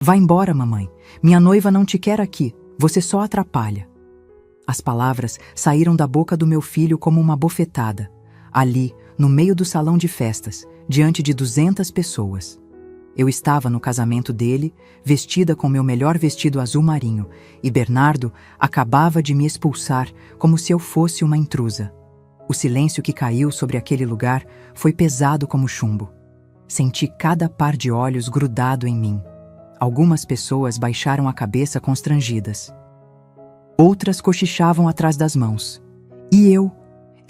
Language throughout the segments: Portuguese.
Vá embora, mamãe. Minha noiva não te quer aqui. Você só atrapalha. As palavras saíram da boca do meu filho como uma bofetada. Ali, no meio do salão de festas, diante de 200 pessoas. Eu estava no casamento dele, vestida com meu melhor vestido azul marinho, e Bernardo acabava de me expulsar como se eu fosse uma intrusa. O silêncio que caiu sobre aquele lugar foi pesado como chumbo. Senti cada par de olhos grudado em mim. Algumas pessoas baixaram a cabeça constrangidas. Outras cochichavam atrás das mãos. E eu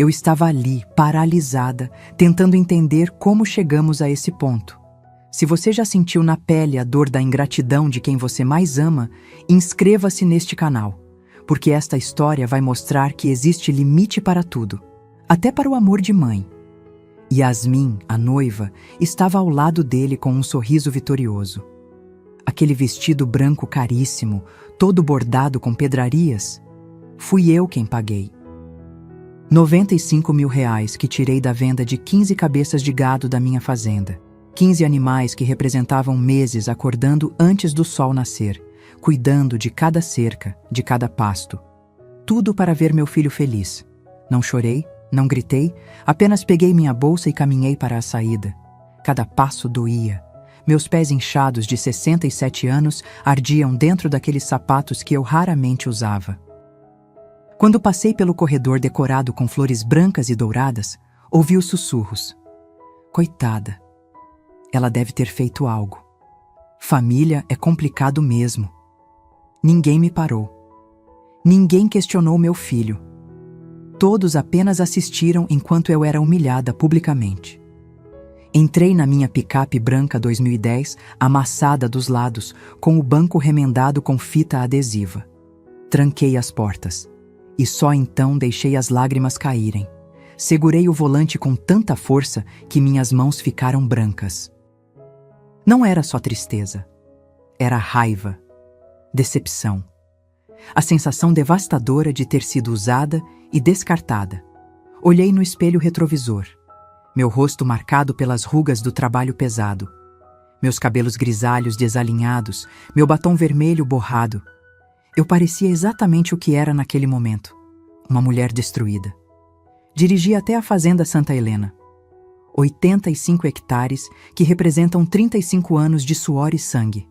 estava ali, paralisada, tentando entender como chegamos a esse ponto. Se você já sentiu na pele a dor da ingratidão de quem você mais ama, inscreva-se neste canal, porque esta história vai mostrar que existe limite para tudo, até para o amor de mãe. Yasmin, a noiva, estava ao lado dele com um sorriso vitorioso. Aquele vestido branco caríssimo, todo bordado com pedrarias, fui eu quem paguei. R$ 95 mil que tirei da venda de 15 cabeças de gado da minha fazenda. 15 animais que representavam meses acordando antes do sol nascer, cuidando de cada cerca, de cada pasto. Tudo para ver meu filho feliz. Não chorei, não gritei, apenas peguei minha bolsa e caminhei para a saída. Cada passo doía. Meus pés inchados de 67 anos ardiam dentro daqueles sapatos que eu raramente usava. Quando passei pelo corredor decorado com flores brancas e douradas, ouvi os sussurros. Coitada. Ela deve ter feito algo. Família é complicado mesmo. Ninguém me parou. Ninguém questionou meu filho. Todos apenas assistiram enquanto eu era humilhada publicamente. Entrei na minha picape branca 2010, amassada dos lados, com o banco remendado com fita adesiva. Tranquei as portas. E só então deixei as lágrimas caírem. Segurei o volante com tanta força que minhas mãos ficaram brancas. Não era só tristeza. Era raiva, decepção. A sensação devastadora de ter sido usada e descartada. Olhei no espelho retrovisor. Meu rosto marcado pelas rugas do trabalho pesado. Meus cabelos grisalhos desalinhados, meu batom vermelho borrado. Eu parecia exatamente o que era naquele momento. Uma mulher destruída. Dirigi até a fazenda Santa Helena. 85 hectares que representam 35 anos de suor e sangue.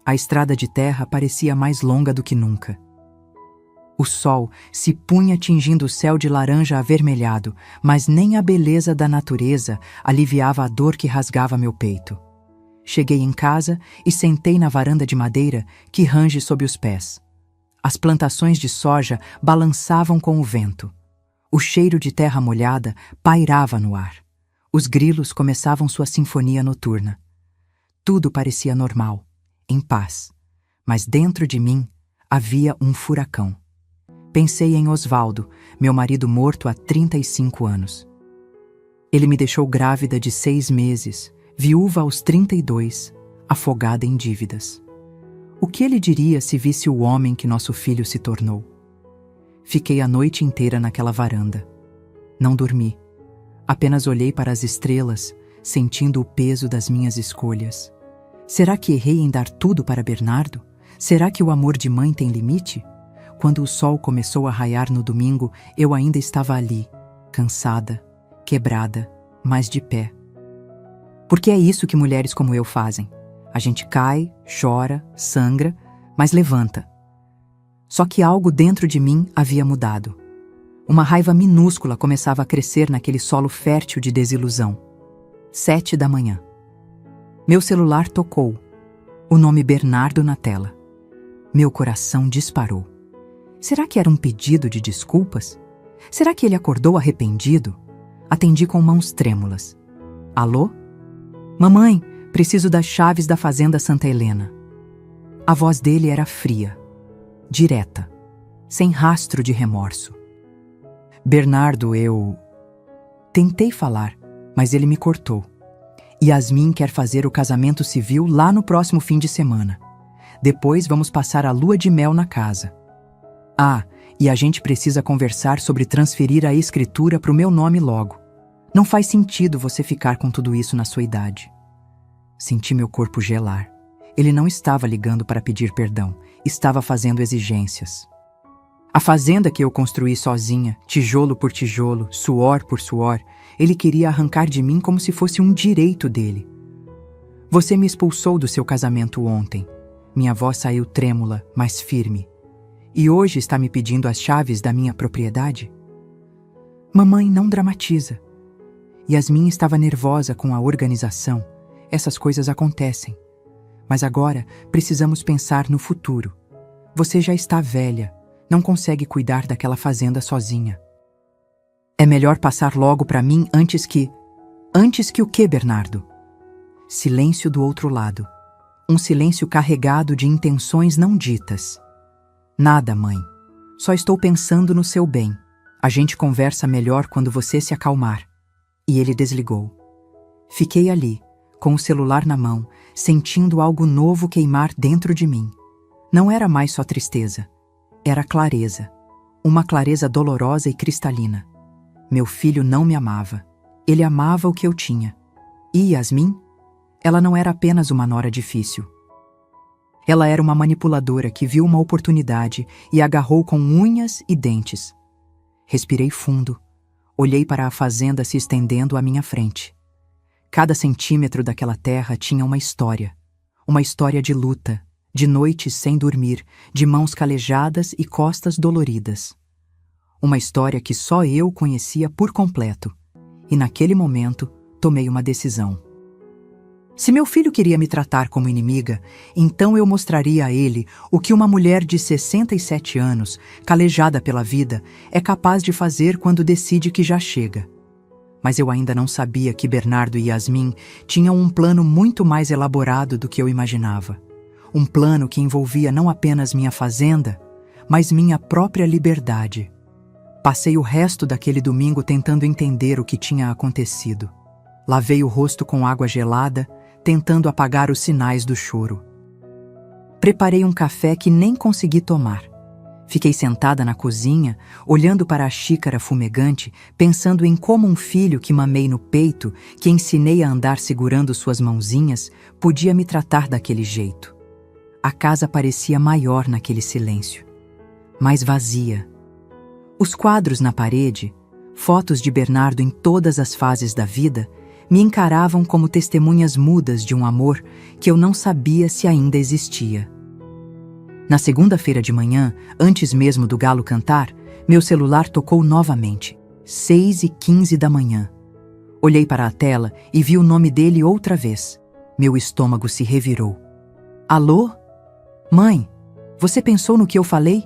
A estrada de terra parecia mais longa do que nunca. O sol se punha tingindo o céu de laranja avermelhado, mas nem a beleza da natureza aliviava a dor que rasgava meu peito. Cheguei em casa e sentei na varanda de madeira que range sob os pés. As plantações de soja balançavam com o vento. O cheiro de terra molhada pairava no ar. Os grilos começavam sua sinfonia noturna. Tudo parecia normal, em paz. Mas dentro de mim havia um furacão. Pensei em Osvaldo, meu marido morto há 35 anos. Ele me deixou grávida de 6 meses, viúva aos 32, afogada em dívidas. O que ele diria se visse o homem que nosso filho se tornou? Fiquei a noite inteira naquela varanda. Não dormi. Apenas olhei para as estrelas, sentindo o peso das minhas escolhas. Será que errei em dar tudo para Bernardo? Será que o amor de mãe tem limite? Quando o sol começou a raiar no domingo, eu ainda estava ali, cansada, quebrada, mas de pé. Porque é isso que mulheres como eu fazem. A gente cai, chora, sangra, mas levanta. Só que algo dentro de mim havia mudado. Uma raiva minúscula começava a crescer naquele solo fértil de desilusão. 7 da manhã. Meu celular tocou. O nome Bernardo na tela. Meu coração disparou. Será que era um pedido de desculpas? Será que ele acordou arrependido? Atendi com mãos trêmulas. Alô? Mamãe, preciso das chaves da fazenda Santa Helena. A voz dele era fria, direta, sem rastro de remorso. Bernardo, eu... Tentei falar, mas ele me cortou. Yasmin quer fazer o casamento civil lá no próximo fim de semana. Depois vamos passar a lua de mel na casa. Ah, e a gente precisa conversar sobre transferir a escritura para o meu nome logo. Não faz sentido você ficar com tudo isso na sua idade. Senti meu corpo gelar. Ele não estava ligando para pedir perdão, estava fazendo exigências. A fazenda que eu construí sozinha, tijolo por tijolo, suor por suor, ele queria arrancar de mim como se fosse um direito dele. Você me expulsou do seu casamento ontem. Minha voz saiu trêmula, mas firme. E hoje está me pedindo as chaves da minha propriedade? Mamãe, não dramatiza. Yasmin estava nervosa com a organização. Essas coisas acontecem. Mas agora precisamos pensar no futuro. Você já está velha, não consegue cuidar daquela fazenda sozinha. É melhor passar logo para mim antes que... Antes que o quê, Bernardo? Silêncio do outro lado. Um silêncio carregado de intenções não ditas. Nada, mãe. Só estou pensando no seu bem. A gente conversa melhor quando você se acalmar. E ele desligou. Fiquei ali, com o celular na mão, sentindo algo novo queimar dentro de mim. Não era mais só tristeza. Era clareza. Uma clareza dolorosa e cristalina. Meu filho não me amava. Ele amava o que eu tinha. E Yasmin? Ela não era apenas uma nora difícil. Ela era uma manipuladora que viu uma oportunidade e agarrou com unhas e dentes. Respirei fundo. Olhei para a fazenda se estendendo à minha frente. Cada centímetro daquela terra tinha uma história de luta, de noites sem dormir, de mãos calejadas e costas doloridas. Uma história que só eu conhecia por completo. E naquele momento, tomei uma decisão. Se meu filho queria me tratar como inimiga, então eu mostraria a ele o que uma mulher de 67 anos, calejada pela vida, é capaz de fazer quando decide que já chega. Mas eu ainda não sabia que Bernardo e Yasmin tinham um plano muito mais elaborado do que eu imaginava. Um plano que envolvia não apenas minha fazenda, mas minha própria liberdade. Passei o resto daquele domingo tentando entender o que tinha acontecido. Lavei o rosto com água gelada, tentando apagar os sinais do choro. Preparei um café que nem consegui tomar. Fiquei sentada na cozinha, olhando para a xícara fumegante, pensando em como um filho que mamei no peito, que ensinei a andar segurando suas mãozinhas, podia me tratar daquele jeito. A casa parecia maior naquele silêncio, mais vazia. Os quadros na parede, fotos de Bernardo em todas as fases da vida, me encaravam como testemunhas mudas de um amor que eu não sabia se ainda existia. Na segunda-feira de manhã, antes mesmo do galo cantar, meu celular tocou novamente. 6h15 da manhã. Olhei para a tela e vi o nome dele outra vez. Meu estômago se revirou. Alô? Mãe, você pensou no que eu falei?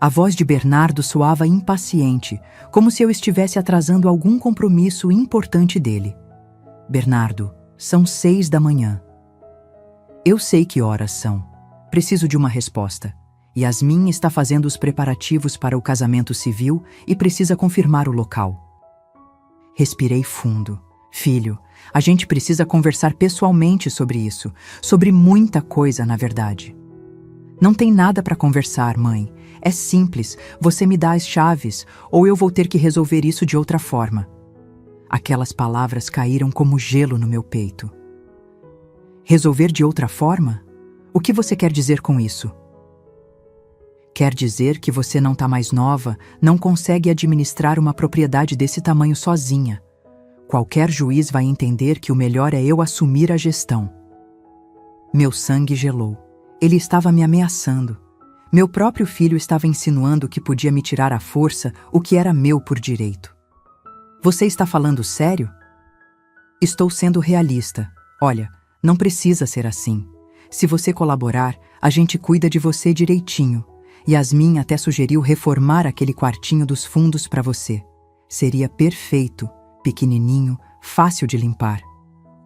A voz de Bernardo soava impaciente, como se eu estivesse atrasando algum compromisso importante dele. Bernardo, são 6 da manhã. Eu sei que horas são. Preciso de uma resposta. Yasmin está fazendo os preparativos para o casamento civil e precisa confirmar o local. Respirei fundo. Filho, a gente precisa conversar pessoalmente sobre isso, sobre muita coisa, na verdade. Não tem nada para conversar, mãe. É simples, você me dá as chaves, ou eu vou ter que resolver isso de outra forma. Aquelas palavras caíram como gelo no meu peito. Resolver de outra forma? O que você quer dizer com isso? Quer dizer que você não está mais nova, não consegue administrar uma propriedade desse tamanho sozinha. Qualquer juiz vai entender que o melhor é eu assumir a gestão. Meu sangue gelou. Ele estava me ameaçando. Meu próprio filho estava insinuando que podia me tirar à força o que era meu por direito. Você está falando sério? Estou sendo realista. Olha, não precisa ser assim. Se você colaborar, a gente cuida de você direitinho. Yasmin até sugeriu reformar aquele quartinho dos fundos para você. Seria perfeito, pequenininho, fácil de limpar.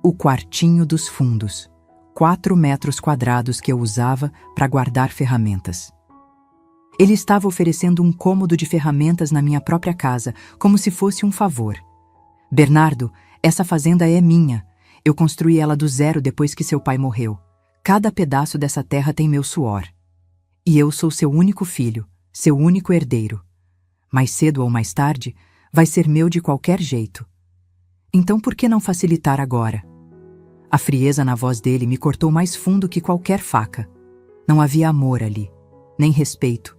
O quartinho dos fundos. 4 metros quadrados que eu usava para guardar ferramentas. Ele estava oferecendo um cômodo de ferramentas na minha própria casa, como se fosse um favor. Bernardo, essa fazenda é minha. Eu construí ela do zero depois que seu pai morreu. Cada pedaço dessa terra tem meu suor. E eu sou seu único filho, seu único herdeiro. Mais cedo ou mais tarde, vai ser meu de qualquer jeito. Então por que não facilitar agora? A frieza na voz dele me cortou mais fundo que qualquer faca. Não havia amor ali, nem respeito,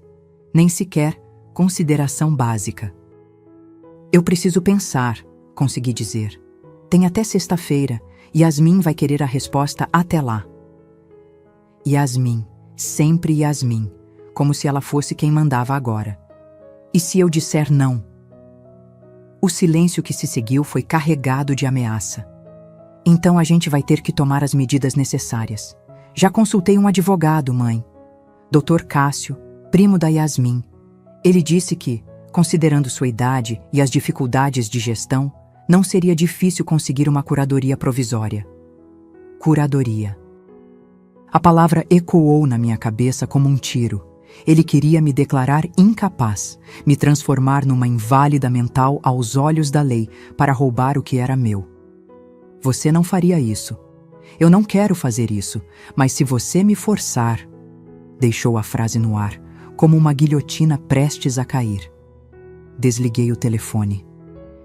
nem sequer consideração básica. Eu preciso pensar, consegui dizer. Tem até sexta-feira, e Yasmin vai querer a resposta até lá. Yasmin, sempre Yasmin, como se ela fosse quem mandava agora. E se eu disser não? O silêncio que se seguiu foi carregado de ameaça. Então a gente vai ter que tomar as medidas necessárias. Já consultei um advogado, mãe. Dr. Cássio, primo da Yasmin. Ele disse que, considerando sua idade e as dificuldades de gestão, não seria difícil conseguir uma curadoria provisória. Curadoria. A palavra ecoou na minha cabeça como um tiro. Ele queria me declarar incapaz, me transformar numa inválida mental aos olhos da lei para roubar o que era meu. Você não faria isso. Eu não quero fazer isso, mas se você me forçar... Deixou a frase no ar, como uma guilhotina prestes a cair. Desliguei o telefone.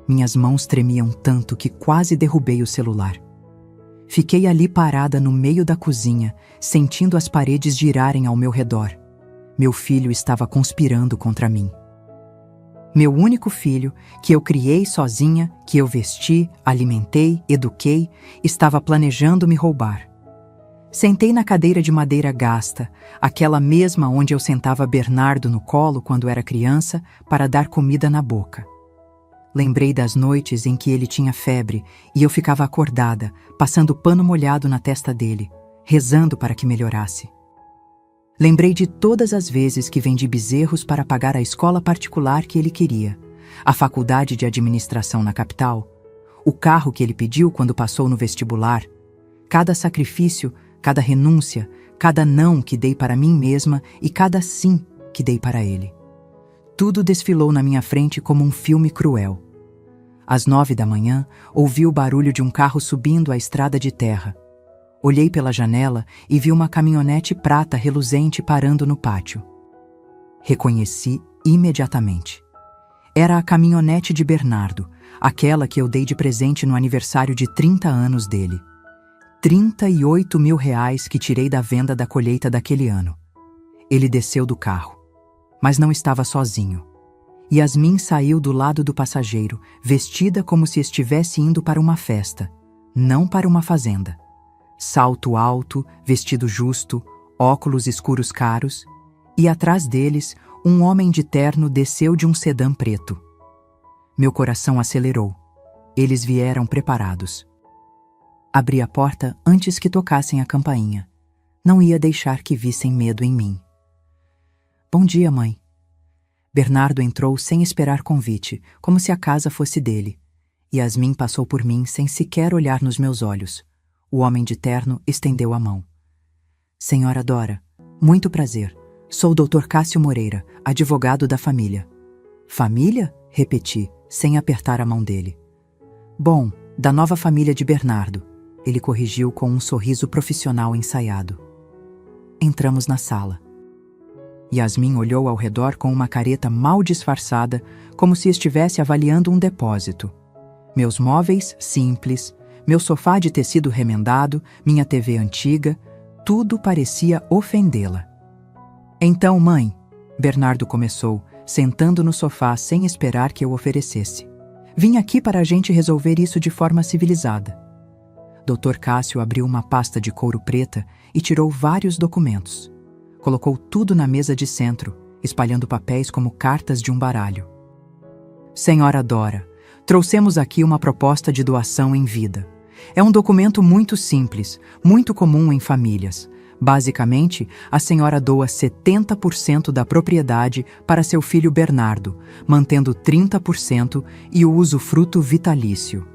Minhas mãos tremiam tanto que quase derrubei o celular. Fiquei ali parada no meio da cozinha, sentindo as paredes girarem ao meu redor. Meu filho estava conspirando contra mim. Meu único filho, que eu criei sozinha, que eu vesti, alimentei, eduquei, estava planejando me roubar. Sentei na cadeira de madeira gasta, aquela mesma onde eu sentava Bernardo no colo quando era criança, para dar comida na boca. Lembrei das noites em que ele tinha febre e eu ficava acordada, passando pano molhado na testa dele, rezando para que melhorasse. Lembrei de todas as vezes que vendi bezerros para pagar a escola particular que ele queria, a faculdade de administração na capital, o carro que ele pediu quando passou no vestibular, cada sacrifício, cada renúncia, cada não que dei para mim mesma e cada sim que dei para ele. Tudo desfilou na minha frente como um filme cruel. Às 9 da manhã, ouvi o barulho de um carro subindo a estrada de terra. Olhei pela janela e vi uma caminhonete prata reluzente parando no pátio. Reconheci imediatamente. Era a caminhonete de Bernardo, aquela que eu dei de presente no aniversário de 30 anos dele. 38 mil reais que tirei da venda da colheita daquele ano. Ele desceu do carro, mas não estava sozinho. Yasmin saiu do lado do passageiro, vestida como se estivesse indo para uma festa, não para uma fazenda. Salto alto, vestido justo, óculos escuros caros, e atrás deles, um homem de terno desceu de um sedã preto. Meu coração acelerou. Eles vieram preparados. Abri a porta antes que tocassem a campainha. Não ia deixar que vissem medo em mim. Bom dia, mãe. Bernardo entrou sem esperar convite, como se a casa fosse dele. Yasmin passou por mim sem sequer olhar nos meus olhos. O homem de terno estendeu a mão. Senhora Dora, muito prazer. Sou o Dr. Cássio Moreira, advogado da família. Família? Repeti, sem apertar a mão dele. Bom, da nova família de Bernardo. Ele corrigiu com um sorriso profissional ensaiado. Entramos na sala. Yasmin olhou ao redor com uma careta mal disfarçada, como se estivesse avaliando um depósito. Meus móveis, simples, meu sofá de tecido remendado, minha TV antiga, tudo parecia ofendê-la. Então, mãe, Bernardo começou, sentando no sofá sem esperar que eu oferecesse. Vim aqui para a gente resolver isso de forma civilizada. Dr. Cássio abriu uma pasta de couro preta e tirou vários documentos. Colocou tudo na mesa de centro, espalhando papéis como cartas de um baralho. Senhora Dora, trouxemos aqui uma proposta de doação em vida. É um documento muito simples, muito comum em famílias. Basicamente, a senhora doa 70% da propriedade para seu filho Bernardo, mantendo 30% e o usufruto vitalício.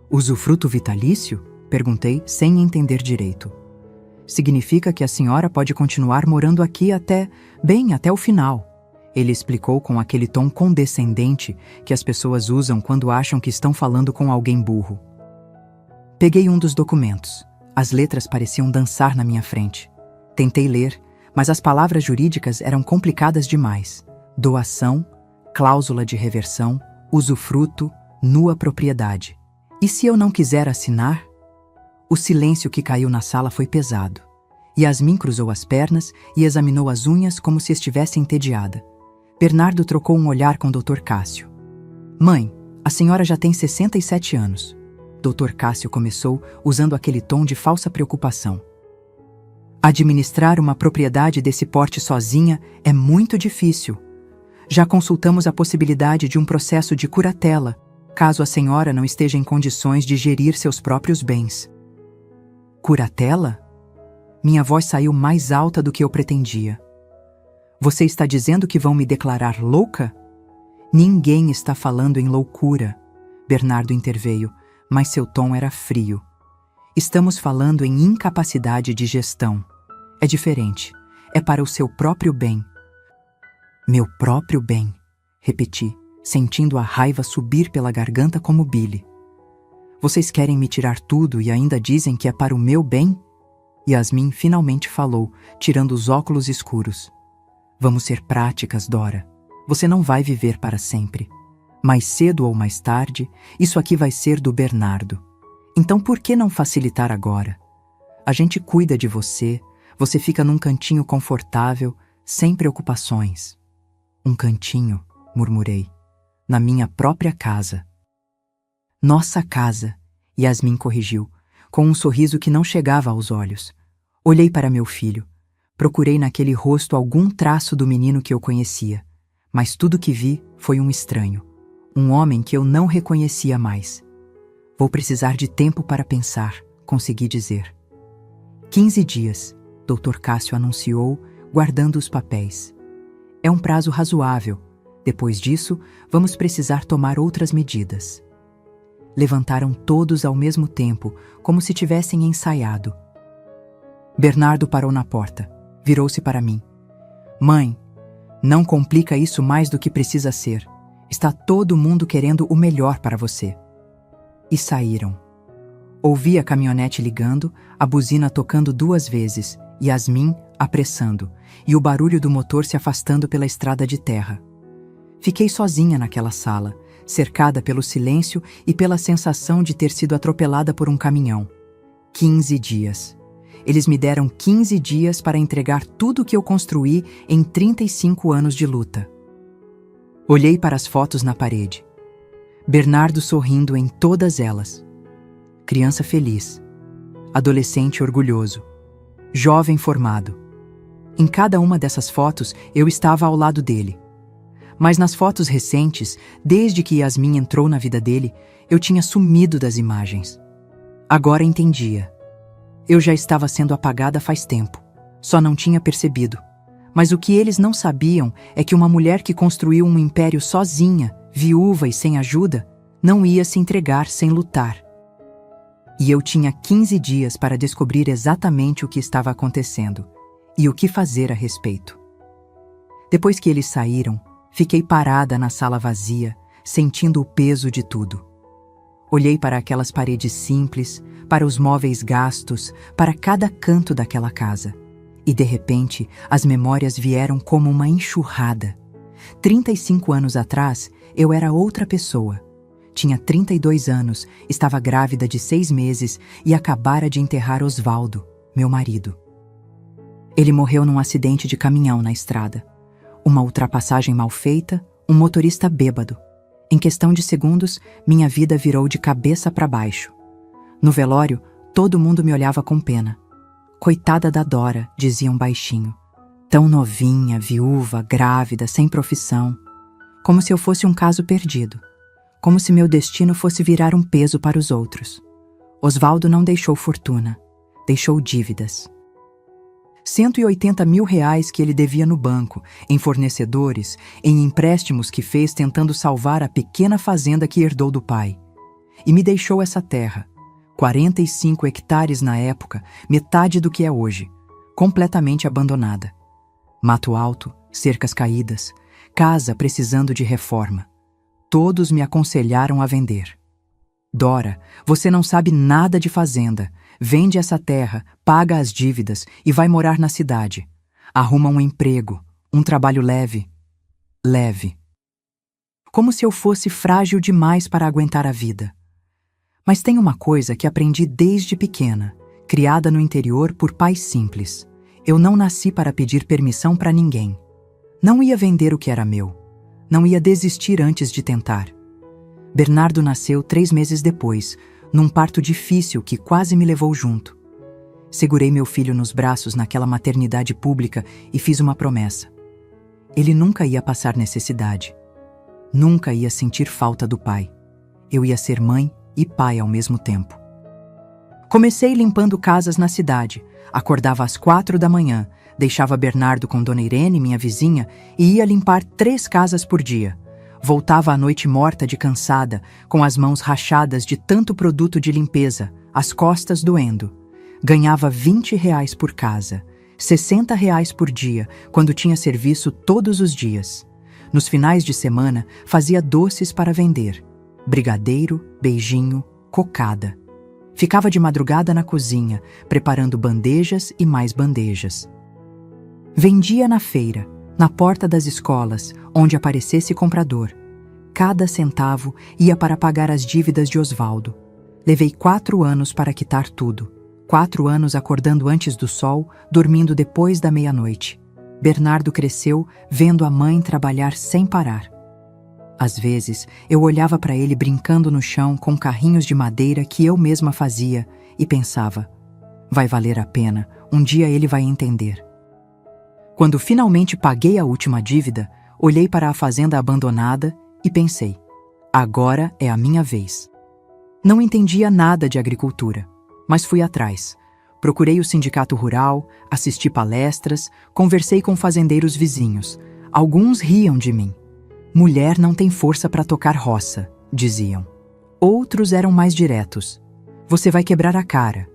Usufruto vitalício? Perguntei, sem entender direito. Significa que a senhora pode continuar morando aqui até o final. Ele explicou com aquele tom condescendente que as pessoas usam quando acham que estão falando com alguém burro. Peguei um dos documentos. As letras pareciam dançar na minha frente. Tentei ler, mas as palavras jurídicas eram complicadas demais. Doação, cláusula de reversão, usufruto, nua propriedade. E se eu não quiser assinar? O silêncio que caiu na sala foi pesado. Yasmin cruzou as pernas e examinou as unhas como se estivesse entediada. Bernardo trocou um olhar com Dr. Cássio. Mãe, a senhora já tem 67 anos. Dr. Cássio começou usando aquele tom de falsa preocupação. Administrar uma propriedade desse porte sozinha é muito difícil. Já consultamos a possibilidade de um processo de curatela, caso a senhora não esteja em condições de gerir seus próprios bens. Curatela? Minha voz saiu mais alta do que eu pretendia. Você está dizendo que vão me declarar louca? Ninguém está falando em loucura. Bernardo interveio, mas seu tom era frio. Estamos falando em incapacidade de gestão. É diferente. É para o seu próprio bem. Meu próprio bem, repeti, sentindo a raiva subir pela garganta como bile. Vocês querem me tirar tudo e ainda dizem que é para o meu bem? Yasmin finalmente falou, tirando os óculos escuros. Vamos ser práticas, Dora. Você não vai viver para sempre. Mais cedo ou mais tarde, isso aqui vai ser do Bernardo. Então por que não facilitar agora? A gente cuida de você, você fica num cantinho confortável, sem preocupações. Um cantinho, murmurei, na minha própria casa. Nossa casa, Yasmin corrigiu, com um sorriso que não chegava aos olhos. Olhei para meu filho. Procurei naquele rosto algum traço do menino que eu conhecia, mas tudo que vi foi um estranho, um homem que eu não reconhecia mais. Vou precisar de tempo para pensar, consegui dizer. 15 dias, Dr. Cássio anunciou, guardando os papéis. É um prazo razoável. Depois disso, vamos precisar tomar outras medidas. Levantaram todos ao mesmo tempo, como se tivessem ensaiado. Bernardo parou na porta. Virou-se para mim. Mãe, não complica isso mais do que precisa ser. Está todo mundo querendo o melhor para você. E saíram. Ouvi a caminhonete ligando, a buzina tocando 2 vezes, Yasmin apressando, e o barulho do motor se afastando pela estrada de terra. Fiquei sozinha naquela sala, cercada pelo silêncio e pela sensação de ter sido atropelada por um caminhão. 15 dias. Eles me deram 15 dias para entregar tudo o que eu construí em 35 anos de luta. Olhei para as fotos na parede. Bernardo sorrindo em todas elas. Criança feliz. Adolescente orgulhoso. Jovem formado. Em cada uma dessas fotos eu estava ao lado dele. Mas nas fotos recentes, desde que Yasmin entrou na vida dele, eu tinha sumido das imagens. Agora entendia. Eu já estava sendo apagada faz tempo. Só não tinha percebido. Mas o que eles não sabiam é que uma mulher que construiu um império sozinha, viúva e sem ajuda, não ia se entregar sem lutar. E eu tinha 15 dias para descobrir exatamente o que estava acontecendo e o que fazer a respeito. Depois que eles saíram, fiquei parada na sala vazia, sentindo o peso de tudo. Olhei para aquelas paredes simples, para os móveis gastos, para cada canto daquela casa. E, de repente, as memórias vieram como uma enxurrada. 35 anos atrás, eu era outra pessoa. Tinha 32 anos, estava grávida de 6 meses e acabara de enterrar Osvaldo, meu marido. Ele morreu num acidente de caminhão na estrada. Uma ultrapassagem mal feita, um motorista bêbado. Em questão de segundos, minha vida virou de cabeça para baixo. No velório, todo mundo me olhava com pena. Coitada da Dora, diziam baixinho. Tão novinha, viúva, grávida, sem profissão. Como se eu fosse um caso perdido. Como se meu destino fosse virar um peso para os outros. Osvaldo não deixou fortuna. Deixou dívidas. 180 mil reais que ele devia no banco, em fornecedores, em empréstimos que fez tentando salvar a pequena fazenda que herdou do pai. E me deixou essa terra, 45 hectares na época, metade do que é hoje, completamente abandonada. Mato alto, cercas caídas, casa precisando de reforma. Todos me aconselharam a vender. Dora, você não sabe nada de fazenda. Vende essa terra, paga as dívidas e vai morar na cidade. Arruma um emprego, um trabalho leve. Leve. Como se eu fosse frágil demais para aguentar a vida. Mas tem uma coisa que aprendi desde pequena, criada no interior por pais simples. Eu não nasci para pedir permissão para ninguém. Não ia vender o que era meu. Não ia desistir antes de tentar. Bernardo nasceu 3 meses depois, num parto difícil que quase me levou junto. Segurei meu filho nos braços naquela maternidade pública e fiz uma promessa. Ele nunca ia passar necessidade. Nunca ia sentir falta do pai. Eu ia ser mãe e pai ao mesmo tempo. Comecei limpando casas na cidade. Acordava às 4 da manhã, deixava Bernardo com Dona Irene, minha vizinha, e ia limpar 3 casas por dia. Voltava à noite morta de cansada, com as mãos rachadas de tanto produto de limpeza, as costas doendo. Ganhava R$ 20 por casa, R$ 60 por dia, quando tinha serviço todos os dias. Nos finais de semana, fazia doces para vender. Brigadeiro, beijinho, cocada. Ficava de madrugada na cozinha, preparando bandejas e mais bandejas. Vendia na feira, na porta das escolas, onde aparecesse comprador. Cada centavo ia para pagar as dívidas de Osvaldo. Levei 4 anos para quitar tudo. 4 anos acordando antes do sol, dormindo depois da meia-noite. Bernardo cresceu vendo a mãe trabalhar sem parar. Às vezes, eu olhava para ele brincando no chão com carrinhos de madeira que eu mesma fazia e pensava, vai valer a pena, um dia ele vai entender. Quando finalmente paguei a última dívida, olhei para a fazenda abandonada e pensei, agora é a minha vez. Não entendia nada de agricultura, mas fui atrás. Procurei o sindicato rural, assisti palestras, conversei com fazendeiros vizinhos. Alguns riam de mim. Mulher não tem força para tocar roça, diziam. Outros eram mais diretos. Você vai quebrar a cara.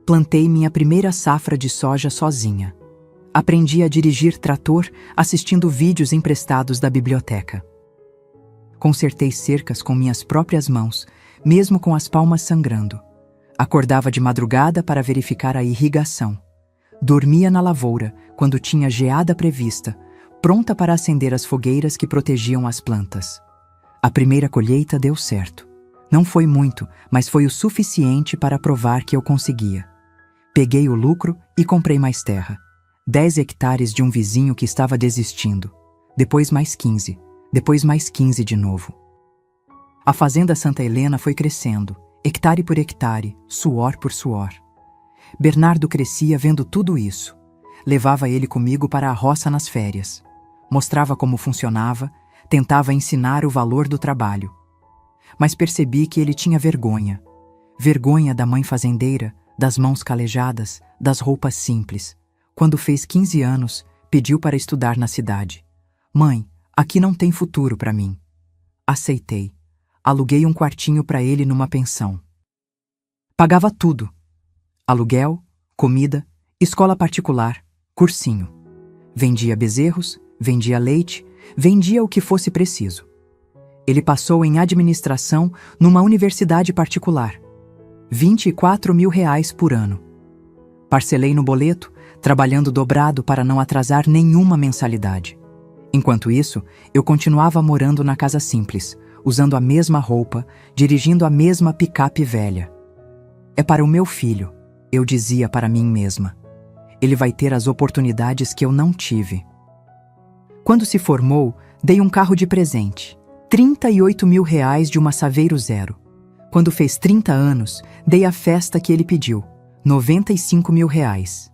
Plantei minha primeira safra de soja sozinha. Aprendi a dirigir trator assistindo vídeos emprestados da biblioteca. Consertei cercas com minhas próprias mãos, mesmo com as palmas sangrando. Acordava de madrugada para verificar a irrigação. Dormia na lavoura quando tinha geada prevista, pronta para acender as fogueiras que protegiam as plantas. A primeira colheita deu certo. Não foi muito, mas foi o suficiente para provar que eu conseguia. Peguei o lucro e comprei mais terra. 10 hectares de um vizinho que estava desistindo. Depois mais 15. Depois mais 15 de novo. A fazenda Santa Helena foi crescendo, hectare por hectare, suor por suor. Bernardo crescia vendo tudo isso. Levava ele comigo para a roça nas férias. Mostrava como funcionava, tentava ensinar o valor do trabalho. Mas percebi que ele tinha vergonha. Vergonha da mãe fazendeira, das mãos calejadas, das roupas simples. Quando fez 15 anos, pediu para estudar na cidade. Mãe, aqui não tem futuro para mim. Aceitei. Aluguei um quartinho para ele numa pensão. Pagava tudo. Aluguel, comida, escola particular, cursinho. Vendia bezerros, vendia leite, vendia o que fosse preciso. Ele passou em administração numa universidade particular. R$ 24.000 por ano. Parcelei no boleto, trabalhando dobrado para não atrasar nenhuma mensalidade. Enquanto isso, eu continuava morando na casa simples, usando a mesma roupa, dirigindo a mesma picape velha. É para o meu filho, eu dizia para mim mesma. Ele vai ter as oportunidades que eu não tive. Quando se formou, dei um carro de presente. R$ 38.000 de uma Saveiro Zero. Quando fez 30 anos, dei a festa que ele pediu. R$ 95.000.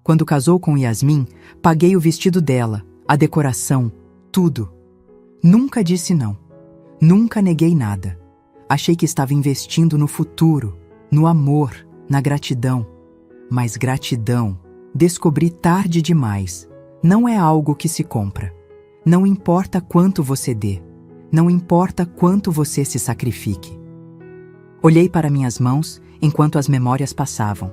Quando casou com Yasmin, paguei o vestido dela, a decoração, tudo. Nunca disse não. Nunca neguei nada. Achei que estava investindo no futuro, no amor, na gratidão. Mas gratidão, descobri tarde demais. Não é algo que se compra. Não importa quanto você dê. Não importa quanto você se sacrifique. Olhei para minhas mãos enquanto as memórias passavam.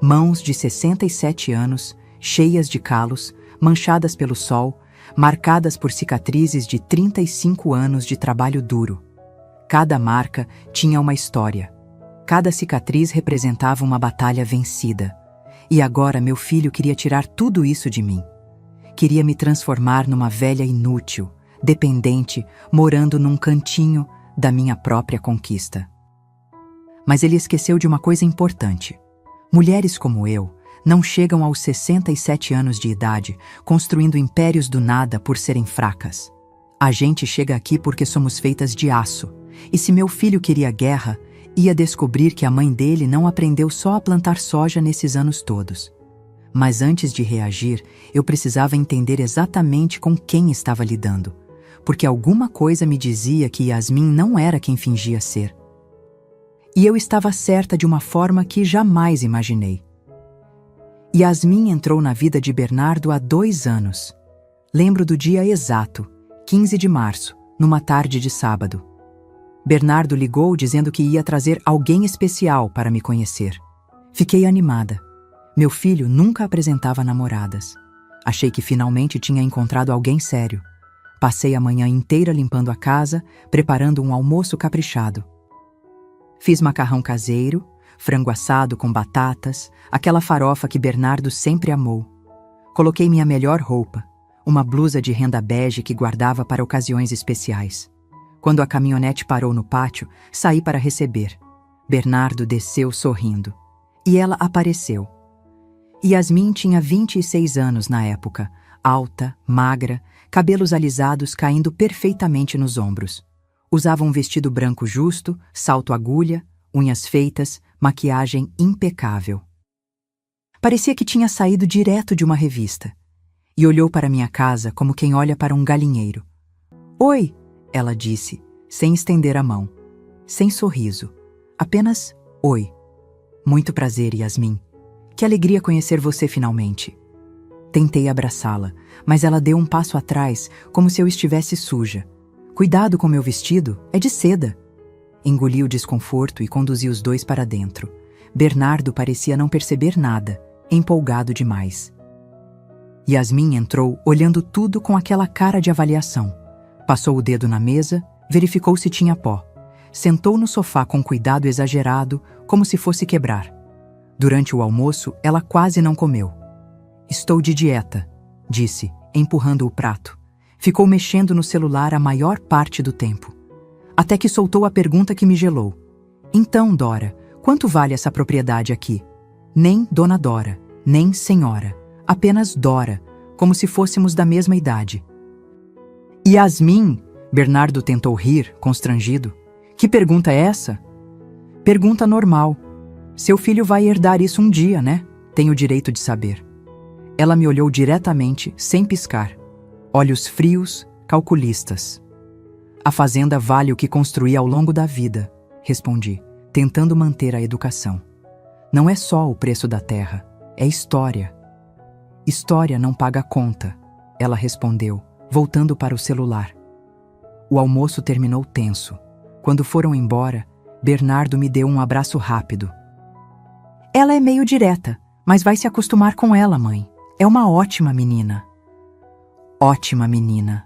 Mãos de 67 anos, cheias de calos, manchadas pelo sol, marcadas por cicatrizes de 35 anos de trabalho duro. Cada marca tinha uma história. Cada cicatriz representava uma batalha vencida. E agora meu filho queria tirar tudo isso de mim. Queria me transformar numa velha inútil, dependente, morando num cantinho da minha própria conquista. Mas ele esqueceu de uma coisa importante. Mulheres como eu não chegam aos 67 anos de idade construindo impérios do nada por serem fracas. A gente chega aqui porque somos feitas de aço. E se meu filho queria guerra, ia descobrir que a mãe dele não aprendeu só a plantar soja nesses anos todos. Mas antes de reagir, eu precisava entender exatamente com quem estava lidando, porque alguma coisa me dizia que Yasmin não era quem fingia ser. E eu estava certa de uma forma que jamais imaginei. Yasmin entrou na vida de Bernardo há 2 anos. Lembro do dia exato, 15 de março, numa tarde de sábado. Bernardo ligou dizendo que ia trazer alguém especial para me conhecer. Fiquei animada. Meu filho nunca apresentava namoradas. Achei que finalmente tinha encontrado alguém sério. Passei a manhã inteira limpando a casa, preparando um almoço caprichado. Fiz macarrão caseiro, frango assado com batatas, aquela farofa que Bernardo sempre amou. Coloquei minha melhor roupa, uma blusa de renda bege que guardava para ocasiões especiais. Quando a caminhonete parou no pátio, saí para receber. Bernardo desceu sorrindo. E ela apareceu. Yasmin tinha 26 anos na época, alta, magra, cabelos alisados caindo perfeitamente nos ombros. Usava um vestido branco justo, salto agulha, unhas feitas, maquiagem impecável. Parecia que tinha saído direto de uma revista. E olhou para minha casa como quem olha para um galinheiro. "Oi!", ela disse, sem estender a mão. Sem sorriso. Apenas "oi". "Muito prazer, Yasmin. Que alegria conhecer você finalmente." Tentei abraçá-la, mas ela deu um passo atrás, como se eu estivesse suja. "Cuidado com meu vestido, é de seda." Engoli o desconforto e conduzi os dois para dentro. Bernardo parecia não perceber nada, empolgado demais. Yasmin entrou olhando tudo com aquela cara de avaliação. Passou o dedo na mesa, verificou se tinha pó. Sentou no sofá com cuidado exagerado, como se fosse quebrar. Durante o almoço, ela quase não comeu. "Estou de dieta", disse, empurrando o prato. Ficou mexendo no celular a maior parte do tempo. Até que soltou a pergunta que me gelou. "Então, Dora, quanto vale essa propriedade aqui?" Nem Dona Dora, nem Senhora. Apenas Dora, como se fôssemos da mesma idade. "Yasmin", Bernardo tentou rir, constrangido. "Que pergunta é essa?" "Pergunta normal. Seu filho vai herdar isso um dia, né? Tenho o direito de saber." Ela me olhou diretamente, sem piscar. Olhos frios, calculistas. "A fazenda vale o que construí ao longo da vida", respondi, tentando manter a educação. "Não é só o preço da terra, é história." "História não paga conta", ela respondeu, voltando para o celular. O almoço terminou tenso. Quando foram embora, Bernardo me deu um abraço rápido. "Ela é meio direta, mas vai se acostumar com ela, mãe. É uma ótima menina." Ótima menina.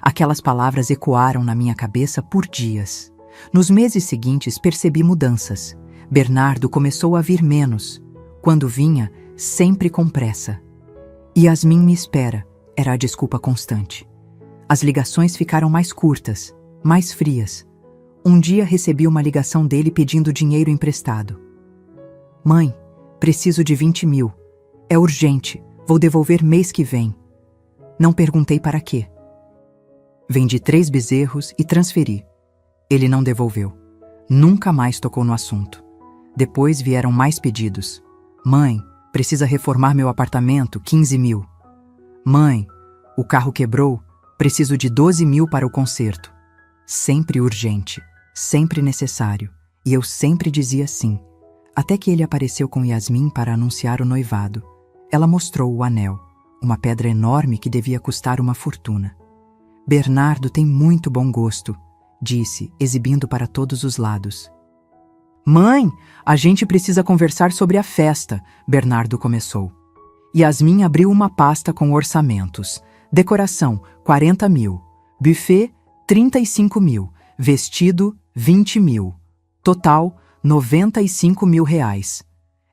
Aquelas palavras ecoaram na minha cabeça por dias. Nos meses seguintes percebi mudanças. Bernardo começou a vir menos. Quando vinha, sempre com pressa. "Yasmin me espera", era a desculpa constante. As ligações ficaram mais curtas, mais frias. Um dia recebi uma ligação dele pedindo dinheiro emprestado. "Mãe, preciso de 20 mil. É urgente, vou devolver mês que vem." Não perguntei para quê. Vendi 3 bezerros e transferi. Ele não devolveu. Nunca mais tocou no assunto. Depois vieram mais pedidos. "Mãe, precisa reformar meu apartamento, 15 mil. Mãe, o carro quebrou, preciso de 12 mil para o conserto." Sempre urgente, sempre necessário, e eu sempre dizia sim. Até que ele apareceu com Yasmin para anunciar o noivado. Ela mostrou o anel, uma pedra enorme que devia custar uma fortuna. "Bernardo tem muito bom gosto", disse, exibindo para todos os lados. "Mãe, a gente precisa conversar sobre a festa", Bernardo começou. Yasmin abriu uma pasta com orçamentos. Decoração, 40 mil. Buffet, 35 mil. Vestido, 20 mil. Total, 95 mil reais.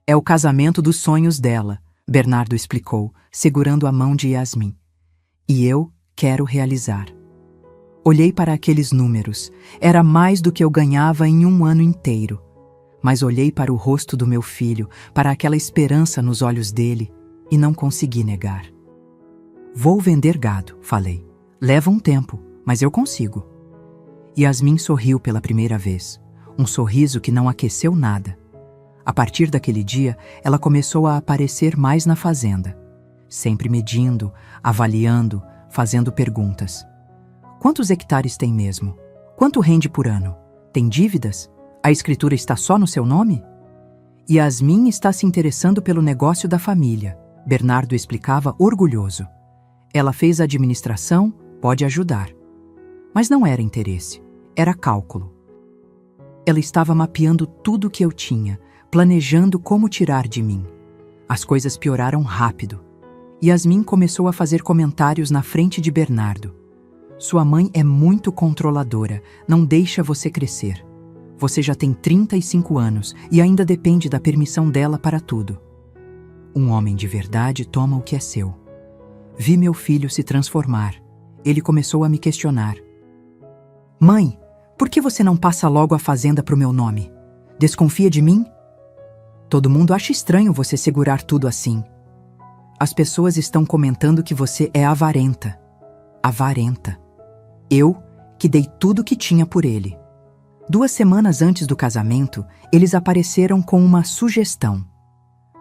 "É o casamento dos sonhos dela", Bernardo explicou, segurando a mão de Yasmin. "E eu quero realizar." Olhei para aqueles números. Era mais do que eu ganhava em um ano inteiro. mas olhei para o rosto do meu filho, para aquela esperança nos olhos dele, e não consegui negar. Vou vender gado, falei. Leva um tempo, mas eu consigo. Yasmin sorriu pela primeira vez, um sorriso que não aqueceu nada. A partir daquele dia, ela começou a aparecer mais na fazenda, sempre medindo, avaliando, fazendo perguntas. Quantos hectares tem mesmo? Quanto rende por ano? Tem dívidas? A escritura está só no seu nome? Yasmin está se interessando pelo negócio da família, Bernardo explicava orgulhoso. Ela fez administração, pode ajudar. Mas não era interesse, era cálculo. Ela estava mapeando tudo o que eu tinha, planejando como tirar de mim. As coisas pioraram rápido. Yasmin começou a fazer comentários na frente de Bernardo. Sua mãe é muito controladora, não deixa você crescer. Você já tem 35 anos e ainda depende da permissão dela para tudo. Um homem de verdade toma o que é seu. Vi meu filho se transformar. Ele começou a me questionar. Mãe, por que você não passa logo a fazenda para o meu nome? Desconfia de mim? Todo mundo acha estranho você segurar tudo assim. As pessoas estão comentando que você é avarenta. Avarenta. Eu, que dei tudo que tinha por ele. 2 semanas antes do casamento, eles apareceram com uma sugestão.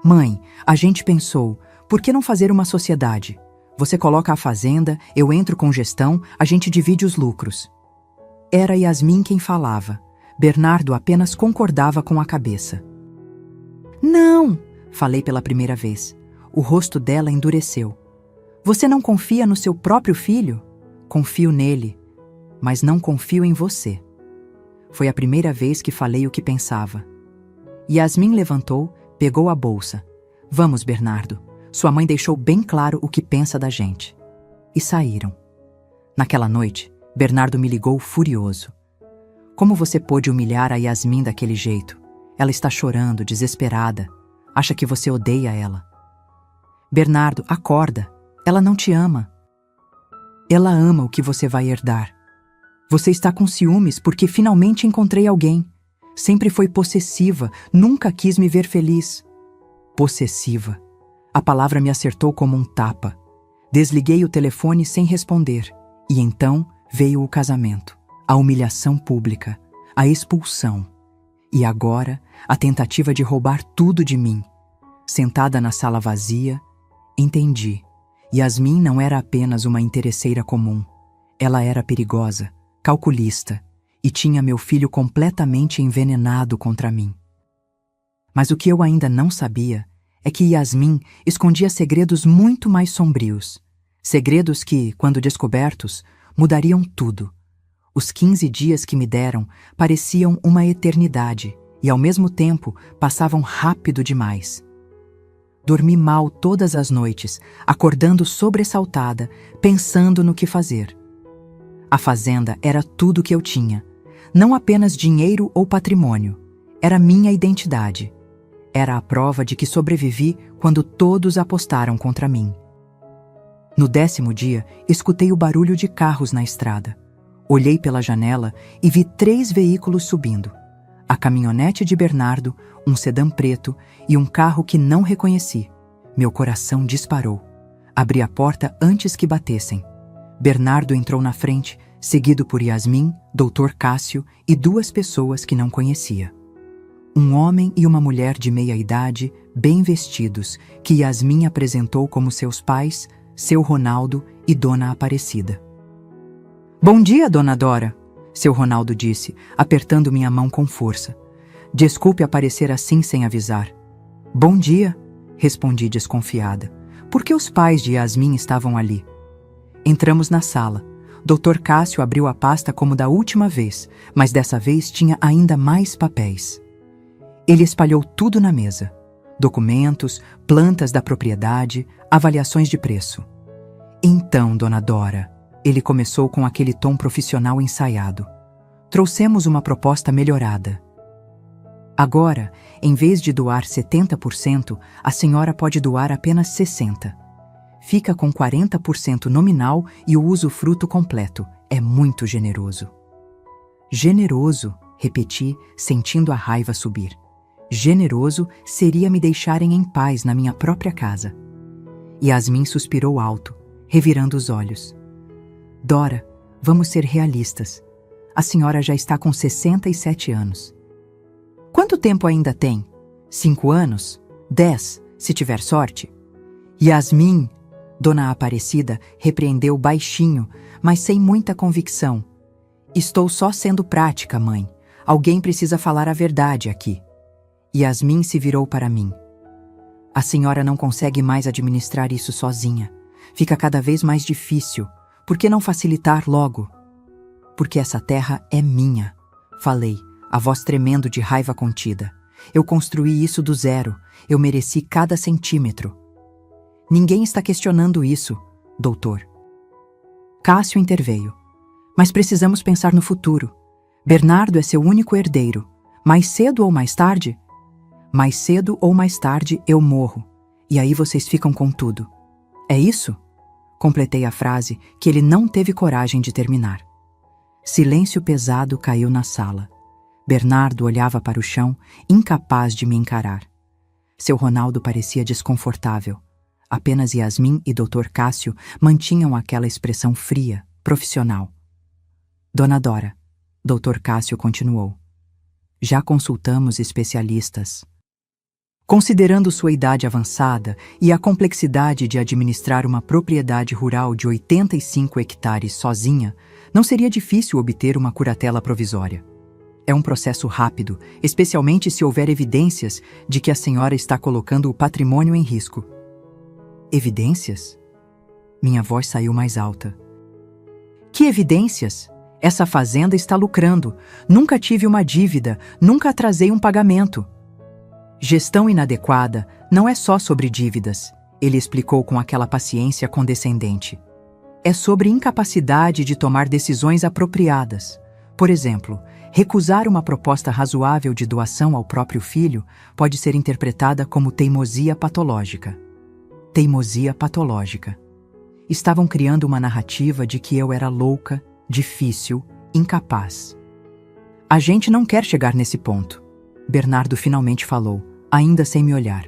Mãe, a gente pensou, por que não fazer uma sociedade? Você coloca a fazenda, eu entro com gestão, a gente divide os lucros. Era Yasmin quem falava. Bernardo apenas concordava com a cabeça. Não, falei pela primeira vez. O rosto dela endureceu. Você não confia no seu próprio filho? Confio nele, mas não confio em você. Foi a primeira vez que falei o que pensava. Yasmin levantou, pegou a bolsa. Vamos, Bernardo. Sua mãe deixou bem claro o que pensa da gente. E saíram. Naquela noite, Bernardo me ligou furioso. Como você pôde humilhar a Yasmin daquele jeito? Ela está chorando, desesperada. Acha que você odeia ela. Bernardo, acorda. Ela não te ama. Ela ama o que você vai herdar. Você está com ciúmes porque finalmente encontrei alguém. Sempre foi possessiva, nunca quis me ver feliz. Possessiva. A palavra me acertou como um tapa. Desliguei o telefone sem responder. E então veio o casamento, a humilhação pública, a expulsão. E agora, a tentativa de roubar tudo de mim. Sentada na sala vazia, entendi. Yasmin não era apenas uma interesseira comum. Ela era perigosa, calculista, e tinha meu filho completamente envenenado contra mim. Mas o que eu ainda não sabia é que Yasmin escondia segredos muito mais sombrios. Segredos que, quando descobertos, mudariam tudo. Os 15 dias que me deram pareciam uma eternidade e, ao mesmo tempo, passavam rápido demais. Dormi mal todas as noites, acordando sobressaltada, pensando no que fazer. A fazenda era tudo que eu tinha. Não apenas dinheiro ou patrimônio. Era minha identidade. Era a prova de que sobrevivi quando todos apostaram contra mim. No 10º dia, escutei o barulho de carros na estrada. Olhei pela janela e vi 3 veículos subindo. A caminhonete de Bernardo, um sedã preto e um carro que não reconheci. Meu coração disparou. Abri a porta antes que batessem. Bernardo entrou na frente, seguido por Yasmin, Dr. Cássio e 2 pessoas que não conhecia. Um homem e uma mulher de meia-idade, bem vestidos, que Yasmin apresentou como seus pais, seu Ronaldo e Dona Aparecida. Bom dia, Dona Dora, seu Ronaldo disse, apertando minha mão com força. Desculpe aparecer assim sem avisar. Bom dia, respondi desconfiada. Por que os pais de Yasmin estavam ali? Entramos na sala. Dr. Cássio abriu a pasta como da última vez, mas dessa vez tinha ainda mais papéis. Ele espalhou tudo na mesa. Documentos, plantas da propriedade, avaliações de preço. Então, Dona Dora, ele começou com aquele tom profissional ensaiado. Trouxemos uma proposta melhorada. Agora, em vez de doar 70%, a senhora pode doar apenas 60%. Fica com 40% nominal e o usufruto completo. É muito generoso. Generoso, repeti, sentindo a raiva subir. Generoso seria me deixarem em paz na minha própria casa. Yasmin suspirou alto, revirando os olhos. Dora, vamos ser realistas. A senhora já está com 67 anos. Quanto tempo ainda tem? 5 anos? 10, se tiver sorte? Yasmin, Dona Aparecida repreendeu baixinho, mas sem muita convicção. Estou só sendo prática, mãe. Alguém precisa falar a verdade aqui. Yasmin se virou para mim. A senhora não consegue mais administrar isso sozinha. Fica cada vez mais difícil. Por que não facilitar logo? Porque essa terra é minha, falei, a voz tremendo de raiva contida. Eu construí isso do zero. Eu mereci cada centímetro. Ninguém está questionando isso, doutor. Cássio interveio. Mas precisamos pensar no futuro. Bernardo é seu único herdeiro. Mais cedo ou mais tarde? Mais cedo ou mais tarde eu morro. E aí vocês ficam com tudo. É isso? Completei a frase que ele não teve coragem de terminar. Silêncio pesado caiu na sala. Bernardo olhava para o chão, incapaz de me encarar. Seu Ronaldo parecia desconfortável. Apenas Yasmin e Dr. Cássio mantinham aquela expressão fria, profissional. Dona Dora, Dr. Cássio continuou. Já consultamos especialistas. Considerando sua idade avançada e a complexidade de administrar uma propriedade rural de 85 hectares sozinha, não seria difícil obter uma curatela provisória. É um processo rápido, especialmente se houver evidências de que a senhora está colocando o patrimônio em risco. Evidências? Minha voz saiu mais alta. Que evidências? Essa fazenda está lucrando. Nunca tive uma dívida, nunca atrasei um pagamento. Gestão inadequada não é só sobre dívidas, ele explicou com aquela paciência condescendente. É sobre incapacidade de tomar decisões apropriadas. Por exemplo, recusar uma proposta razoável de doação ao próprio filho pode ser interpretada como teimosia patológica. Teimosia patológica. Estavam criando uma narrativa de que eu era louca, difícil, incapaz. A gente não quer chegar nesse ponto. Bernardo finalmente falou, ainda sem me olhar.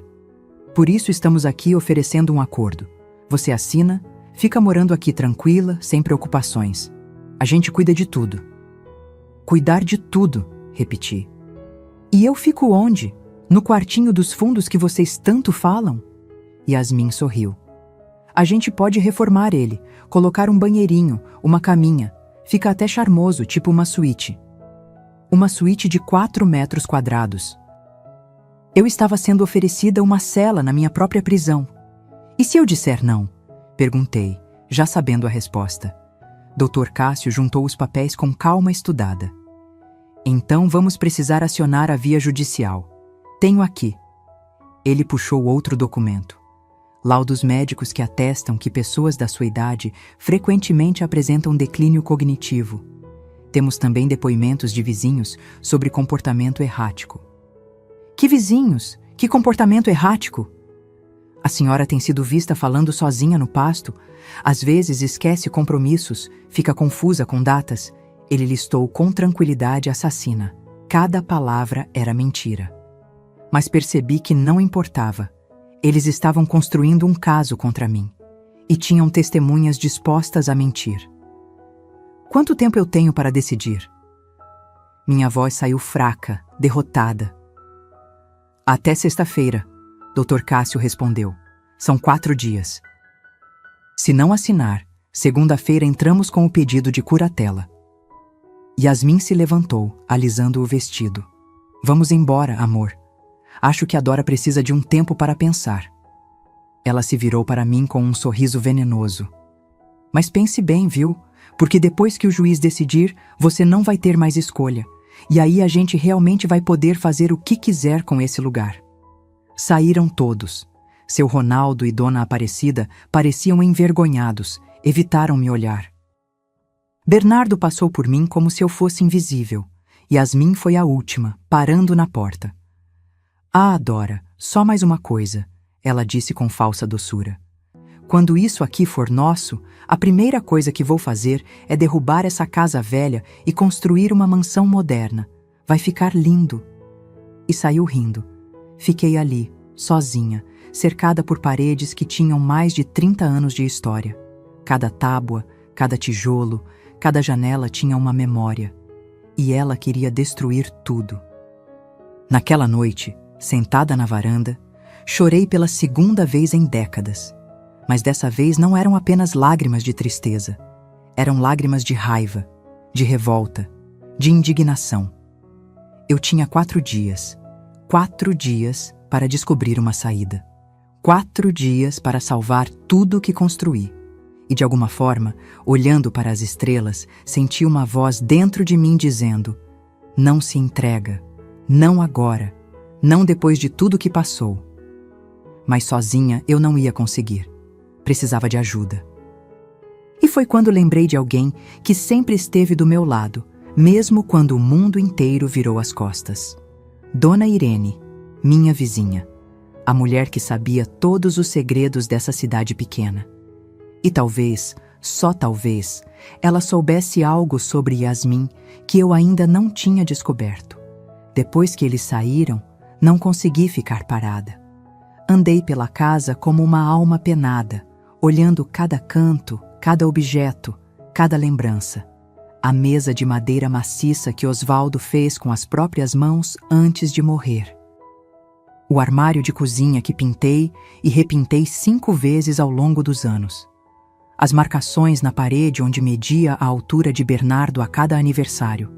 Por isso estamos aqui oferecendo um acordo. Você assina, fica morando aqui tranquila, sem preocupações. A gente cuida de tudo. Cuidar de tudo, repeti. E eu fico onde? No quartinho dos fundos que vocês tanto falam? Yasmin sorriu. A gente pode reformar ele, colocar um banheirinho, uma caminha. Fica até charmoso, tipo uma suíte. Uma suíte de 4 metros quadrados. Eu estava sendo oferecida uma cela na minha própria prisão. E se eu disser não? Perguntei, já sabendo a resposta. Dr. Cássio juntou os papéis com calma estudada. Então vamos precisar acionar a via judicial. Tenho aqui. Ele puxou outro documento. Laudos médicos que atestam que pessoas da sua idade frequentemente apresentam declínio cognitivo. Temos também depoimentos de vizinhos sobre comportamento errático. Que vizinhos? Que comportamento errático? A senhora tem sido vista falando sozinha no pasto. Às vezes esquece compromissos, fica confusa com datas. Ele listou com tranquilidade assassina. Cada palavra era mentira. Mas percebi que não importava. Eles estavam construindo um caso contra mim. E tinham testemunhas dispostas a mentir. Quanto tempo eu tenho para decidir? Minha voz saiu fraca, derrotada. Até sexta-feira, Dr. Cássio respondeu. São 4 dias. Se não assinar, segunda-feira entramos com o pedido de curatela. Yasmin se levantou, alisando o vestido. Vamos embora, amor. Acho que a Dora precisa de um tempo para pensar. Ela se virou para mim com um sorriso venenoso. Mas pense bem, viu? Porque depois que o juiz decidir, você não vai ter mais escolha. E aí a gente realmente vai poder fazer o que quiser com esse lugar. Saíram todos. Seu Ronaldo e Dona Aparecida pareciam envergonhados, evitaram me olhar. Bernardo passou por mim como se eu fosse invisível. Yasmin foi a última, parando na porta. Ah, Dora, só mais uma coisa, ela disse com falsa doçura. Quando isso aqui for nosso, a primeira coisa que vou fazer é derrubar essa casa velha e construir uma mansão moderna. Vai ficar lindo. e saiu rindo. Fiquei ali, sozinha, cercada por paredes que tinham mais de 30 anos de história. Cada tábua, cada tijolo, cada janela tinha uma memória. E ela queria destruir tudo. Naquela noite, sentada na varanda, chorei pela segunda vez em décadas. Mas dessa vez não eram apenas lágrimas de tristeza. Eram lágrimas de raiva, de revolta, de indignação. Eu tinha 4 dias. 4 dias para descobrir uma saída. 4 dias para salvar tudo o que construí. E de alguma forma, olhando para as estrelas, senti uma voz dentro de mim dizendo: não se entrega, não agora, não depois de tudo que passou. Mas sozinha eu não ia conseguir. Precisava de ajuda. E foi quando lembrei de alguém que sempre esteve do meu lado, mesmo quando o mundo inteiro virou as costas. Dona Irene, minha vizinha, a mulher que sabia todos os segredos dessa cidade pequena. E talvez, só talvez, ela soubesse algo sobre Yasmin que eu ainda não tinha descoberto. Depois que eles saíram, não consegui ficar parada. Andei pela casa como uma alma penada, olhando cada canto, cada objeto, cada lembrança. A mesa de madeira maciça que Osvaldo fez com as próprias mãos antes de morrer. O armário de cozinha que pintei e repintei 5 vezes ao longo dos anos. As marcações na parede onde media a altura de Bernardo a cada aniversário.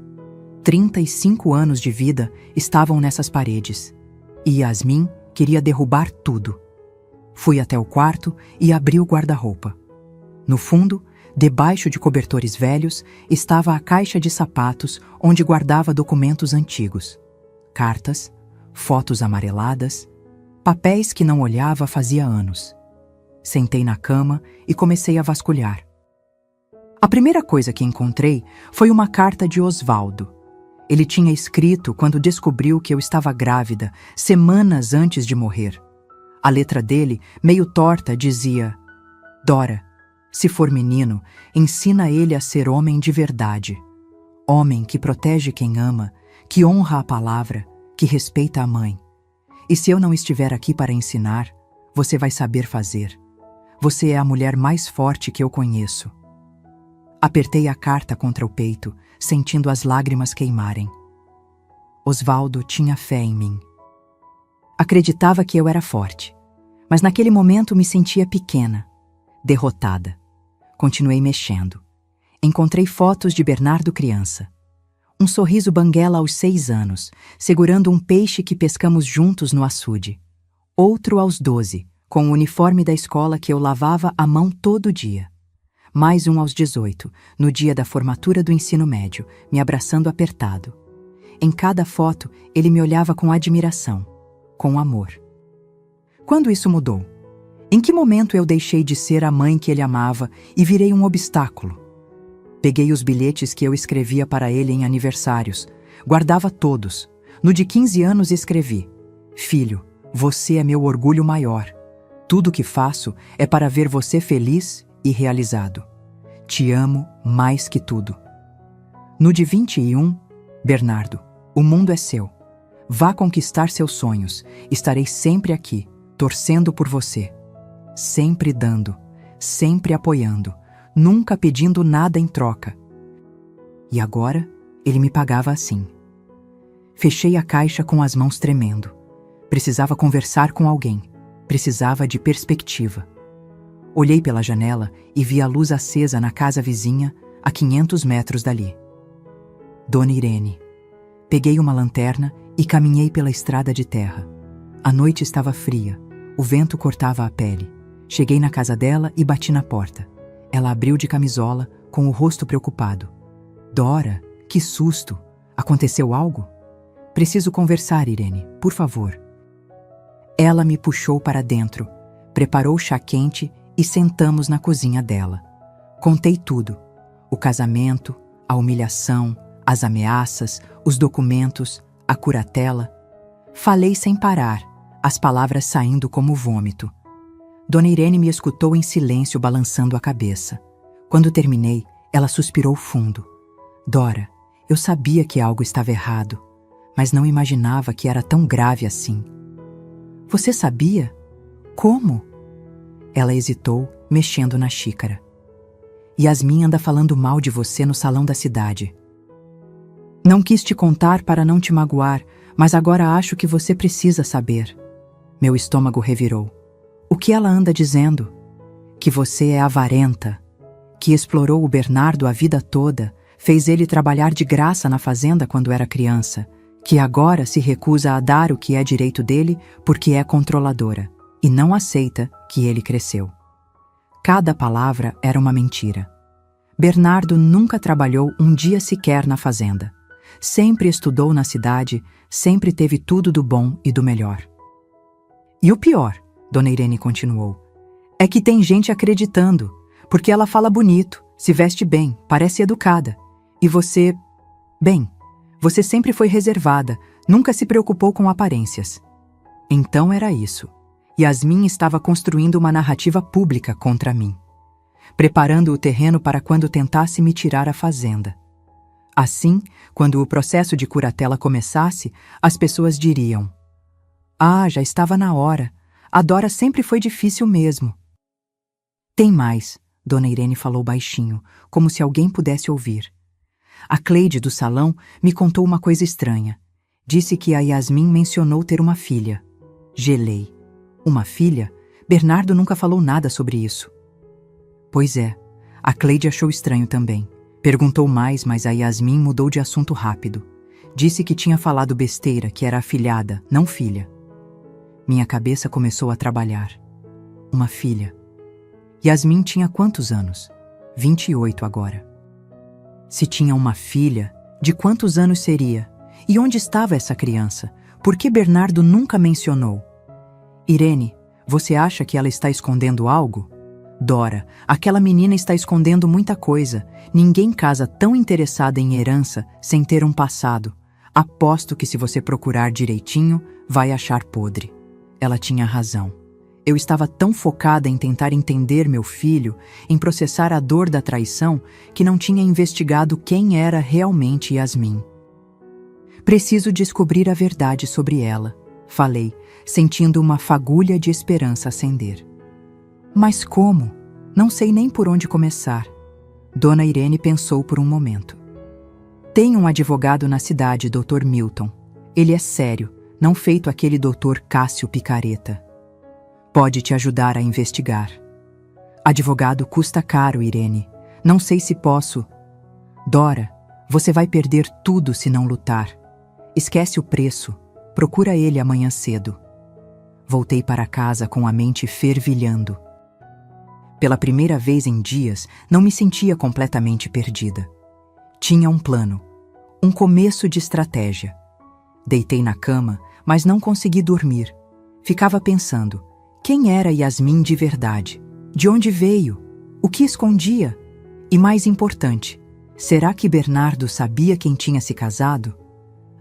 35 anos de vida estavam nessas paredes. E Yasmin queria derrubar tudo. Fui até o quarto e abri o guarda-roupa. No fundo, debaixo de cobertores velhos, estava a caixa de sapatos onde guardava documentos antigos. Cartas, fotos amareladas, papéis que não olhava fazia anos. Sentei na cama e comecei a vasculhar. A primeira coisa que encontrei foi uma carta de Osvaldo. Ele tinha escrito quando descobriu que eu estava grávida, semanas antes de morrer. A letra dele, meio torta, dizia: Dora, se for menino, ensina ele a ser homem de verdade. Homem que protege quem ama, que honra a palavra, que respeita a mãe. E se eu não estiver aqui para ensinar, você vai saber fazer. Você é a mulher mais forte que eu conheço. Apertei a carta contra o peito, sentindo as lágrimas queimarem. Osvaldo tinha fé em mim. Acreditava que eu era forte, mas naquele momento me sentia pequena, derrotada. Continuei mexendo. Encontrei fotos de Bernardo criança. Um sorriso banguela aos 6 anos, segurando um peixe que pescamos juntos no açude. Outro aos 12, com o uniforme da escola que eu lavava à mão todo dia. Mais um aos 18, no dia da formatura do ensino médio, me abraçando apertado. Em cada foto, ele me olhava com admiração, com amor. Quando isso mudou? Em que momento eu deixei de ser a mãe que ele amava e virei um obstáculo? Peguei os bilhetes que eu escrevia para ele em aniversários, guardava todos. No de 15 anos escrevi: Filho, você é meu orgulho maior. Tudo o que faço é para ver você feliz e realizado. Te amo mais que tudo. No de 21, Bernardo, o mundo é seu. Vá conquistar seus sonhos. Estarei sempre aqui, torcendo por você. Sempre dando, sempre apoiando, nunca pedindo nada em troca. E agora, ele me pagava assim. Fechei a caixa com as mãos tremendo. Precisava conversar com alguém. Precisava de perspectiva. Olhei pela janela e vi a luz acesa na casa vizinha, a 500 metros dali. Dona Irene. Peguei uma lanterna e caminhei pela estrada de terra. A noite estava fria, o vento cortava a pele. Cheguei na casa dela e bati na porta. Ela abriu de camisola, com o rosto preocupado. Dora, que susto! Aconteceu algo? Preciso conversar, Irene, por favor. Ela me puxou para dentro, preparou chá quente e sentamos na cozinha dela. Contei tudo: o casamento, a humilhação, as ameaças, os documentos, a curatela. Falei sem parar, as palavras saindo como vômito. Dona Irene me escutou em silêncio, balançando a cabeça. Quando terminei, ela suspirou fundo. Dora, eu sabia que algo estava errado, mas não imaginava que era tão grave assim. Você sabia? Como? Ela hesitou, mexendo na xícara. Yasmin anda falando mal de você no salão da cidade. Não quis te contar para não te magoar, mas agora acho que você precisa saber. Meu estômago revirou. O que ela anda dizendo? Que você é avarenta, que explorou o Bernardo a vida toda, fez ele trabalhar de graça na fazenda quando era criança, que agora se recusa a dar o que é direito dele porque é controladora e não aceita que ele cresceu. Cada palavra era uma mentira. Bernardo nunca trabalhou um dia sequer na fazenda. Sempre estudou na cidade, sempre teve tudo do bom e do melhor. E o pior, Dona Irene continuou, é que tem gente acreditando, porque ela fala bonito, se veste bem, parece educada. E você... Bem, você sempre foi reservada, nunca se preocupou com aparências. Então era isso. Yasmin estava construindo uma narrativa pública contra mim, preparando o terreno para quando tentasse me tirar a fazenda. Assim, quando o processo de curatela começasse, as pessoas diriam: "Ah, já estava na hora. A Dora sempre foi difícil mesmo." Tem mais, Dona Irene falou baixinho, como se alguém pudesse ouvir. A Cleide do salão me contou uma coisa estranha. Disse que a Yasmin mencionou ter uma filha. Gelei. Uma filha? Bernardo nunca falou nada sobre isso. Pois é, a Cleide achou estranho também. Perguntou mais, mas a Yasmin mudou de assunto rápido. Disse que tinha falado besteira, que era afilhada, não filha. Minha cabeça começou a trabalhar. Uma filha. Yasmin tinha quantos anos? 28 agora. Se tinha uma filha, de quantos anos seria? E onde estava essa criança? Por que Bernardo nunca mencionou? Irene, você acha que ela está escondendo algo? Dora, aquela menina está escondendo muita coisa. Ninguém casa tão interessada em herança sem ter um passado. Aposto que se você procurar direitinho, vai achar podre. Ela tinha razão. Eu estava tão focada em tentar entender meu filho, em processar a dor da traição, que não tinha investigado quem era realmente Yasmin. Preciso descobrir a verdade sobre ela, falei, sentindo uma fagulha de esperança acender. Mas como? Não sei nem por onde começar. Dona Irene pensou por um momento. Tem um advogado na cidade, Dr. Milton. Ele é sério, não feito aquele Dr. Cássio Picareta. Pode te ajudar a investigar. Advogado custa caro, Irene. Não sei se posso. Dora, você vai perder tudo se não lutar. Esquece o preço. Procura ele amanhã cedo. Voltei para casa com a mente fervilhando. Pela primeira vez em dias, não me sentia completamente perdida. Tinha um plano, um começo de estratégia. Deitei na cama, mas não consegui dormir. Ficava pensando, quem era Yasmin de verdade? De onde veio? O que escondia? E mais importante, será que Bernardo sabia quem tinha se casado?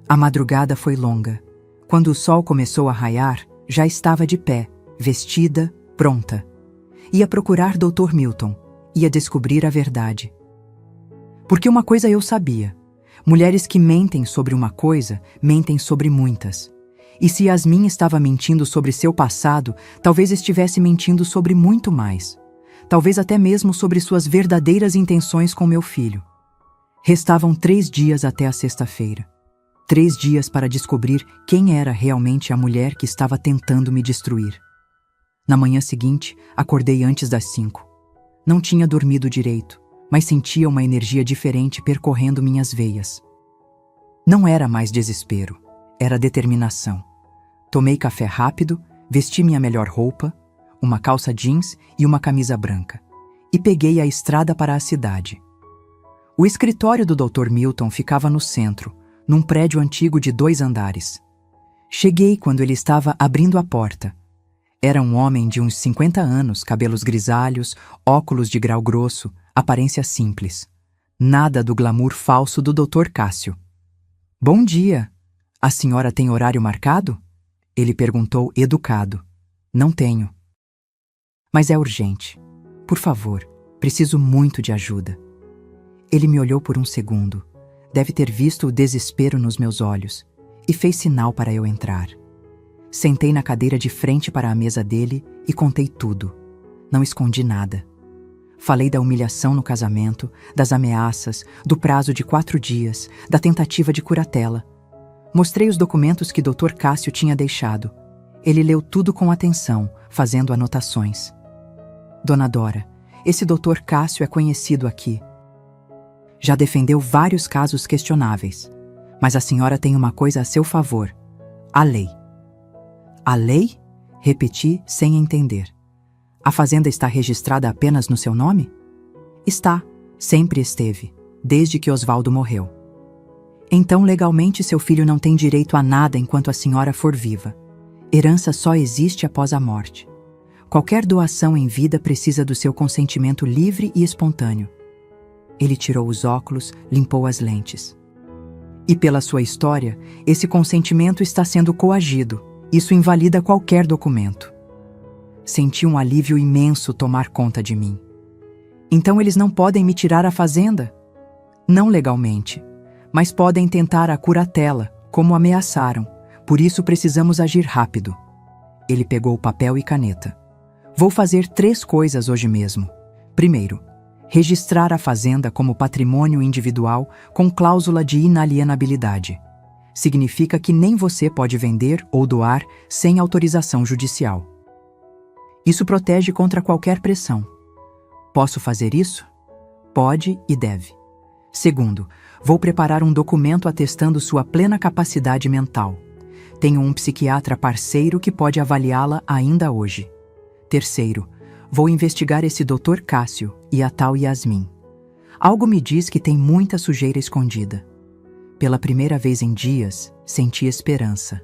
A madrugada foi longa. Quando o sol começou a raiar, já estava de pé, vestida, pronta. Ia procurar Dr. Milton. Ia descobrir a verdade. Porque uma coisa eu sabia. Mulheres que mentem sobre uma coisa, mentem sobre muitas. E se Yasmin estava mentindo sobre seu passado, talvez estivesse mentindo sobre muito mais. Talvez até mesmo sobre suas verdadeiras intenções com meu filho. Restavam 3 dias até a sexta-feira. 3 dias para descobrir quem era realmente a mulher que estava tentando me destruir. Na manhã seguinte, acordei antes das 5. Não tinha dormido direito, mas sentia uma energia diferente percorrendo minhas veias. Não era mais desespero, era determinação. Tomei café rápido, vesti minha melhor roupa, uma calça jeans e uma camisa branca, e peguei a estrada para a cidade. O escritório do Dr. Milton ficava no centro, num prédio antigo de 2 andares. Cheguei quando ele estava abrindo a porta. Era um homem de uns 50 anos, cabelos grisalhos, óculos de grau grosso, aparência simples. Nada do glamour falso do Dr. Cássio. "Bom dia. A senhora tem horário marcado?" Ele perguntou educado. "Não tenho." "Mas é urgente. Por favor, preciso muito de ajuda." Ele me olhou por um segundo. Deve ter visto o desespero nos meus olhos. e fez sinal para eu entrar. Sentei na cadeira de frente para a mesa dele e contei tudo. Não escondi nada. Falei da humilhação no casamento, das ameaças, do prazo de 4 dias, da tentativa de curatela. Mostrei os documentos que Dr. Cássio tinha deixado. Ele leu tudo com atenção, fazendo anotações. Dona Dora, esse Dr. Cássio é conhecido aqui. Já defendeu vários casos questionáveis. Mas a senhora tem uma coisa a seu favor: a lei. A lei? Repeti sem entender. A fazenda está registrada apenas no seu nome? Está, sempre esteve, desde que Osvaldo morreu. Então, legalmente, seu filho não tem direito a nada enquanto a senhora for viva. Herança só existe após a morte. Qualquer doação em vida precisa do seu consentimento livre e espontâneo. Ele tirou os óculos, limpou as lentes. E pela sua história, esse consentimento está sendo coagido. Isso invalida qualquer documento. Senti um alívio imenso tomar conta de mim. Então eles não podem me tirar a fazenda? Não legalmente, mas podem tentar a curatela, como ameaçaram. Por isso precisamos agir rápido. Ele pegou papel e caneta. Vou fazer 3 coisas hoje mesmo. Primeiro, registrar a fazenda como patrimônio individual com cláusula de inalienabilidade. Significa que nem você pode vender ou doar sem autorização judicial. Isso protege contra qualquer pressão. Posso fazer isso? Pode e deve. Segundo, vou preparar um documento atestando sua plena capacidade mental. Tenho um psiquiatra parceiro que pode avaliá-la ainda hoje. Terceiro, vou investigar esse Dr. Cássio e a tal Yasmin. Algo me diz que tem muita sujeira escondida. Pela primeira vez em dias, senti esperança.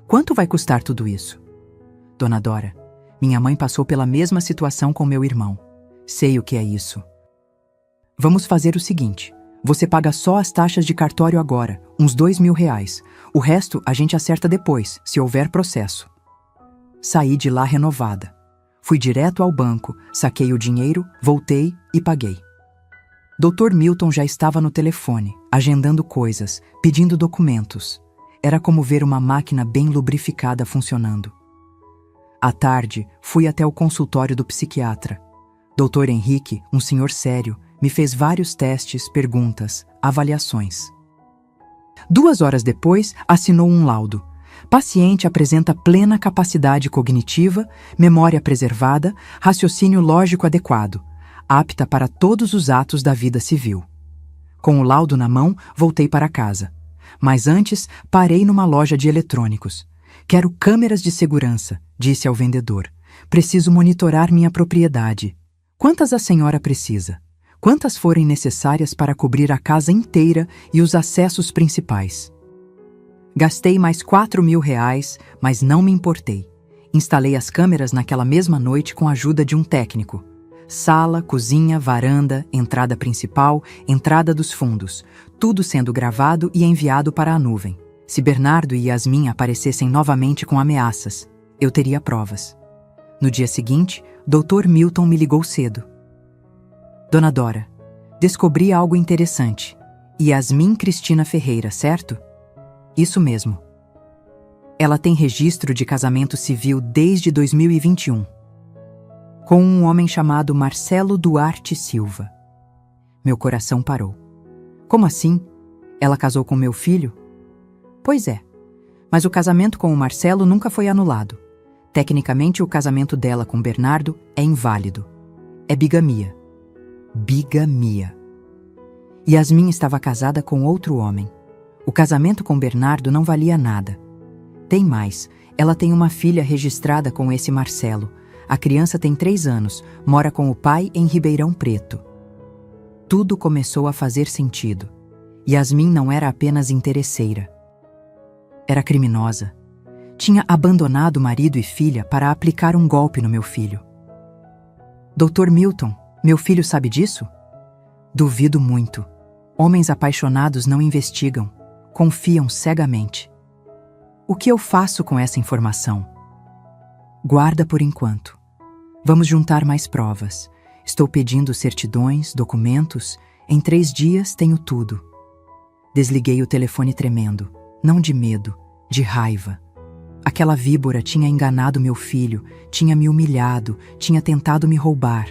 Quanto vai custar tudo isso? Dona Dora, minha mãe passou pela mesma situação com meu irmão. Sei o que é isso. Vamos fazer o seguinte. Você paga só as taxas de cartório agora, uns R$2.000. O resto a gente acerta depois, se houver processo. Saí de lá renovada. Fui direto ao banco, saquei o dinheiro, voltei e paguei. Dr. Milton já estava no telefone, agendando coisas, pedindo documentos. Era como ver uma máquina bem lubrificada funcionando. À tarde, fui até o consultório do psiquiatra. Dr. Henrique, um senhor sério, me fez vários testes, perguntas, avaliações. 2 horas depois, assinou um laudo. Paciente apresenta plena capacidade cognitiva, memória preservada, raciocínio lógico adequado, apta para todos os atos da vida civil. Com o laudo na mão, voltei para casa. Mas antes, parei numa loja de eletrônicos. Quero câmeras de segurança, disse ao vendedor. Preciso monitorar minha propriedade. Quantas a senhora precisa? Quantas forem necessárias para cobrir a casa inteira e os acessos principais? Gastei mais R$4.000, mas não me importei. Instalei as câmeras naquela mesma noite com a ajuda de um técnico. Sala, cozinha, varanda, entrada principal, entrada dos fundos, tudo sendo gravado e enviado para a nuvem. Se Bernardo e Yasmin aparecessem novamente com ameaças, eu teria provas. No dia seguinte, Dr. Milton me ligou cedo. Dona Dora, descobri algo interessante. Yasmin Cristina Ferreira, certo? Isso mesmo. Ela tem registro de casamento civil desde 2021. Com um homem chamado Marcelo Duarte Silva. Meu coração parou. Como assim? Ela casou com meu filho? Pois é, mas o casamento com o Marcelo nunca foi anulado. Tecnicamente, o casamento dela com Bernardo é inválido. É bigamia. Bigamia. Yasmin estava casada com outro homem. O casamento com Bernardo não valia nada. Tem mais, ela tem uma filha registrada com esse Marcelo. A criança tem 3 anos, mora com o pai em Ribeirão Preto. Tudo começou a fazer sentido. Yasmin não era apenas interesseira. Era criminosa. Tinha abandonado marido e filha para aplicar um golpe no meu filho. Dr. Milton, meu filho sabe disso? Duvido muito. Homens apaixonados não investigam, confiam cegamente. O que eu faço com essa informação? Guarda por enquanto. Vamos juntar mais provas. Estou pedindo certidões, documentos. Em 3 dias tenho tudo. Desliguei o telefone tremendo. não de medo, de raiva. Aquela víbora tinha enganado meu filho, tinha me humilhado, tinha tentado me roubar.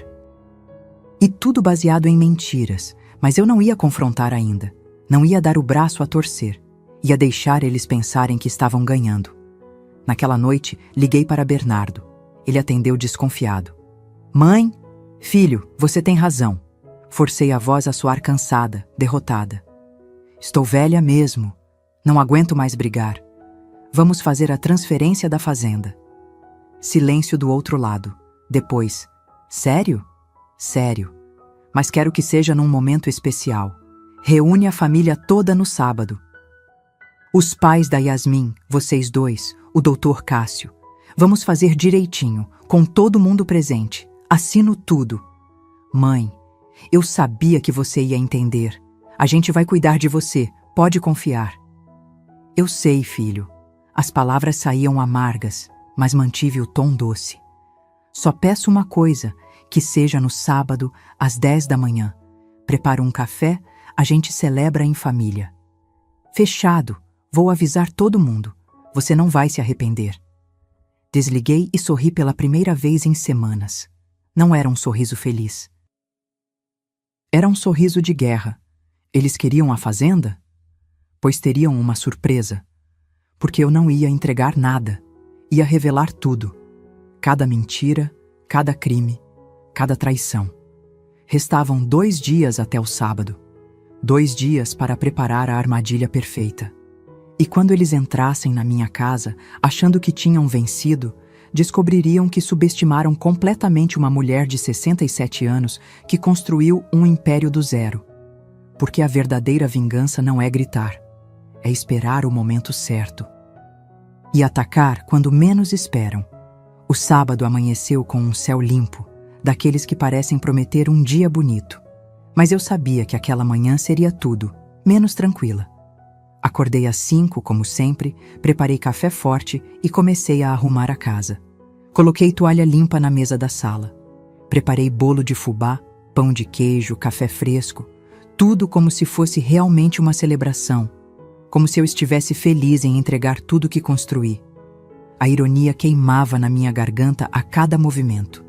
E tudo baseado em mentiras, mas eu não ia confrontar ainda. Não ia dar o braço a torcer. Ia deixar eles pensarem que estavam ganhando. Naquela noite, liguei para Bernardo. Ele atendeu desconfiado. Mãe? Filho, você tem razão. Forcei a voz a soar cansada, derrotada. Estou velha mesmo. Não aguento mais brigar. Vamos fazer a transferência da fazenda. Silêncio do outro lado. Depois, sério? Sério. Mas quero que seja num momento especial. Reúne a família toda no sábado. Os pais da Yasmin, vocês dois, o Dr. Cássio. Vamos fazer direitinho, com todo mundo presente. Assino tudo. Mãe, eu sabia que você ia entender. A gente vai cuidar de você, pode confiar. Eu sei, filho. As palavras saíam amargas, mas mantive o tom doce. Só peço uma coisa, que seja no sábado, às 10 da manhã. Preparo um café, a gente celebra em família. Fechado, vou avisar todo mundo. Você não vai se arrepender. Desliguei e sorri pela primeira vez em semanas. Não era um sorriso feliz. Era um sorriso de guerra. Eles queriam a fazenda? Pois teriam uma surpresa. Porque eu não ia entregar nada. Ia revelar tudo. Cada mentira, cada crime, cada traição. Restavam 2 dias até o sábado. 2 dias para preparar a armadilha perfeita. E quando eles entrassem na minha casa, achando que tinham vencido, descobririam que subestimaram completamente uma mulher de 67 anos que construiu um império do zero. Porque a verdadeira vingança não é gritar. É esperar o momento certo. E atacar quando menos esperam. O sábado amanheceu com um céu limpo, daqueles que parecem prometer um dia bonito. Mas eu sabia que aquela manhã seria tudo, menos tranquila. Acordei às 5, como sempre, preparei café forte e comecei a arrumar a casa. Coloquei toalha limpa na mesa da sala. Preparei bolo de fubá, pão de queijo, café fresco. Tudo como se fosse realmente uma celebração. Como se eu estivesse feliz em entregar tudo que construí. A ironia queimava na minha garganta a cada movimento.